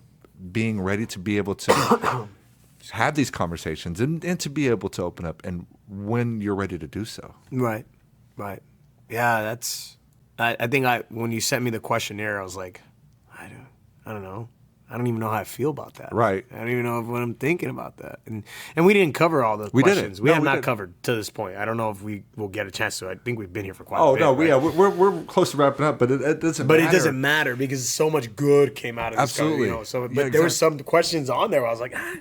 being ready to be able to have these conversations and to be able to open up, and when you're ready to do so. Right. Yeah, I think when you sent me the questionnaire, I was like, I don't know. I don't even know how I feel about that. Right. I don't even know what I'm thinking about that. And we didn't cover all the questions. Didn't. We have not covered to this point. I don't know if we will get a chance to. I think we've been here for quite a bit. Oh, no, right? yeah, we're close to wrapping up, but it doesn't matter. But it doesn't matter because so much good came out of this. Absolutely. You know? So, but there were some questions on there where I was like, how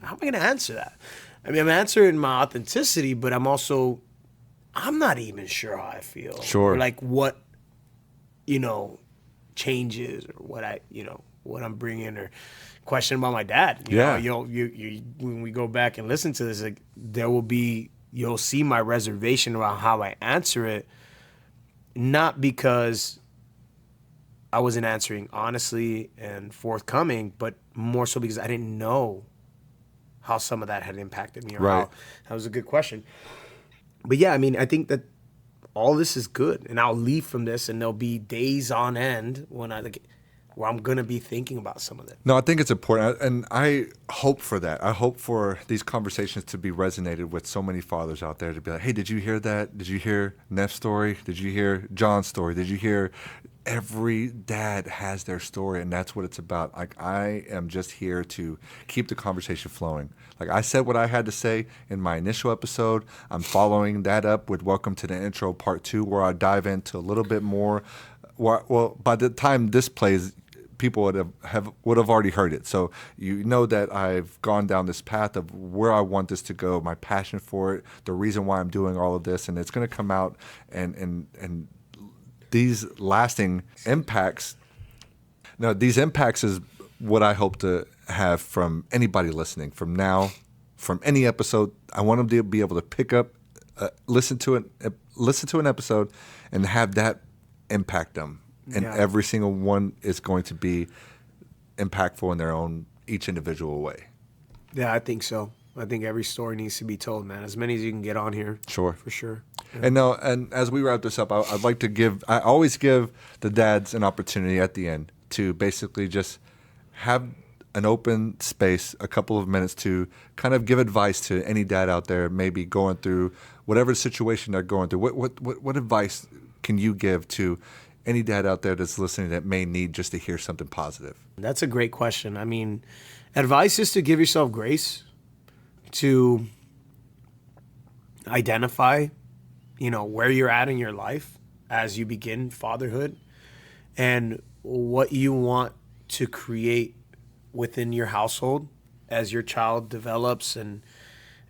am I going to answer that? I mean, I'm answering my authenticity, but I'm not even sure how I feel. Sure. Or like what, changes, or what I'm bringing, or question about my dad. You know, when we go back and listen to this, like, you'll see my reservation around how I answer it, not because I wasn't answering honestly and forthcoming, but more so because I didn't know how some of that had impacted me. That was a good question. But yeah, I mean, I think that all this is good, and I'll leave from this, and there'll be days on end where I'm gonna be thinking about some of it. No, I think it's important, and I hope for that. I hope for these conversations to be resonated with so many fathers out there, to be like, hey, did you hear that? Did you hear Nef's story? Did you hear John's story? Did you hear? Every dad has their story, and that's what it's about. Like, I am just here to keep the conversation flowing. Like, I said what I had to say in my initial episode. I'm following that up with Welcome to the Intro Part 2, where I dive into a little bit more. Well, by the time this plays, people would have already heard it. So you know that I've gone down this path of where I want this to go, my passion for it, the reason why I'm doing all of this, and it's going to come out and these lasting impacts. Now, these impacts is what I hope to have from anybody listening from now, from any episode. I want them to be able to pick up, listen to an episode, and have that impact them. And every single one is going to be impactful in their own, each individual way. Yeah, I think so. I think every story needs to be told, man. As many as you can get on here. Sure. For sure. Yeah. And as we wrap this up, I'd like to I always give the dads an opportunity at the end to basically just have an open space, a couple of minutes to kind of give advice to any dad out there maybe going through whatever situation they're going through. What advice can you give to any dad out there that's listening that may need just to hear something positive? That's a great question. I mean, advice is to give yourself grace, to identify where you're at in your life as you begin fatherhood and what you want to create within your household as your child develops and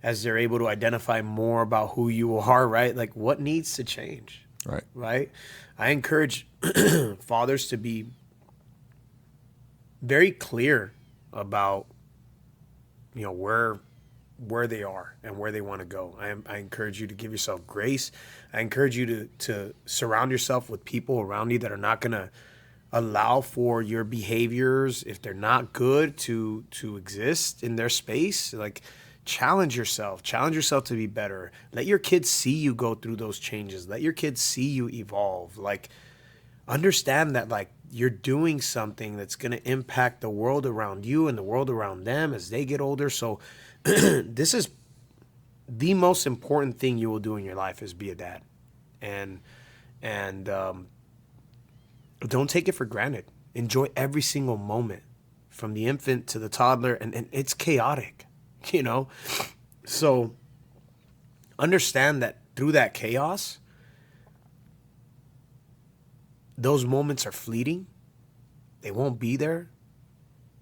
as they're able to identify more about who you are, right? Like what needs to change, Right. right? I encourage fathers to be very clear about, where they are and where they want to go. I encourage you to give yourself grace. I encourage you to surround yourself with people around you that are not going to allow for your behaviors, if they're not good, to exist in their space. Like challenge yourself to be better. Let your kids see you go through those changes. Let your kids see you evolve. Like understand that like you're doing something that's going to impact the world around you and the world around them as they get older. So this is the most important thing you will do in your life is be a dad. And don't take it for granted. Enjoy every single moment from the infant to the toddler. And it's chaotic, So understand that through that chaos, those moments are fleeting. They won't be there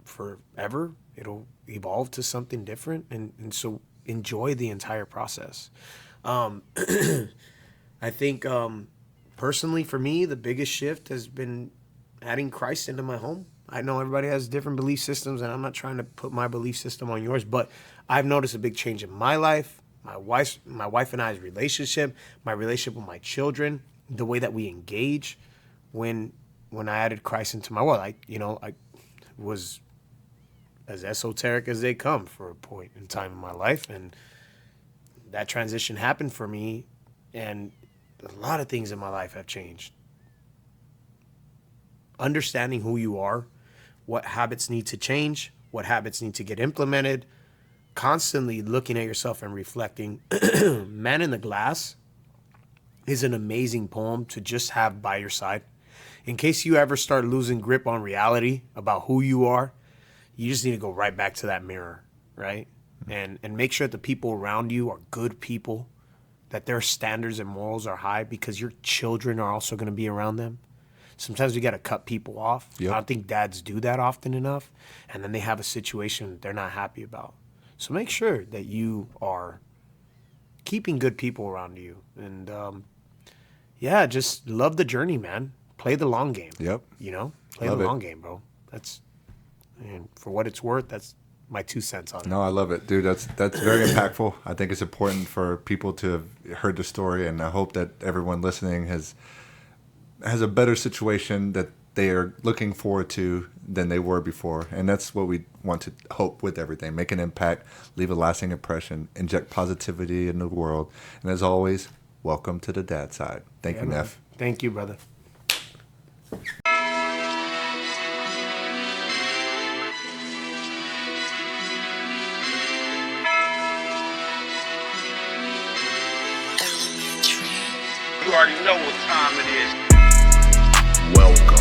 forever. It'll evolve to something different. And so enjoy the entire process. I think personally for me, the biggest shift has been adding Christ into my home. I know everybody has different belief systems, and I'm not trying to put my belief system on yours, but I've noticed a big change in my life, my wife and I's relationship, my relationship with my children, the way that we engage when I added Christ into my world. I was as esoteric as they come for a point in time in my life, and that transition happened for me, and a lot of things in my life have changed. Understanding who you are, what habits need to change, what habits need to get implemented, constantly looking at yourself and reflecting. Man in the Glass is an amazing poem to just have by your side. In case you ever start losing grip on reality about who you are, you just need to go right back to that mirror, right? And make sure that the people around you are good people, that their standards and morals are high, because your children are also going to be around them. Sometimes we got to cut people off. Yep. I don't think dads do that often enough. And then they have a situation they're not happy about. So make sure that you are keeping good people around you. And just love the journey, man. Play the long game. Yep. Play Love the it. long game, bro. And for what it's worth, that's my 2 cents on it. No, I love it, dude. That's very impactful. I think it's important for people to have heard the story, and I hope that everyone listening has a better situation that they are looking forward to than they were before. And that's what we want to hope with everything. Make an impact, leave a lasting impression, inject positivity in the world. And as always, welcome to the dad side. Thank you, man. Nef. Thank you, brother. You already know what time it is. Welcome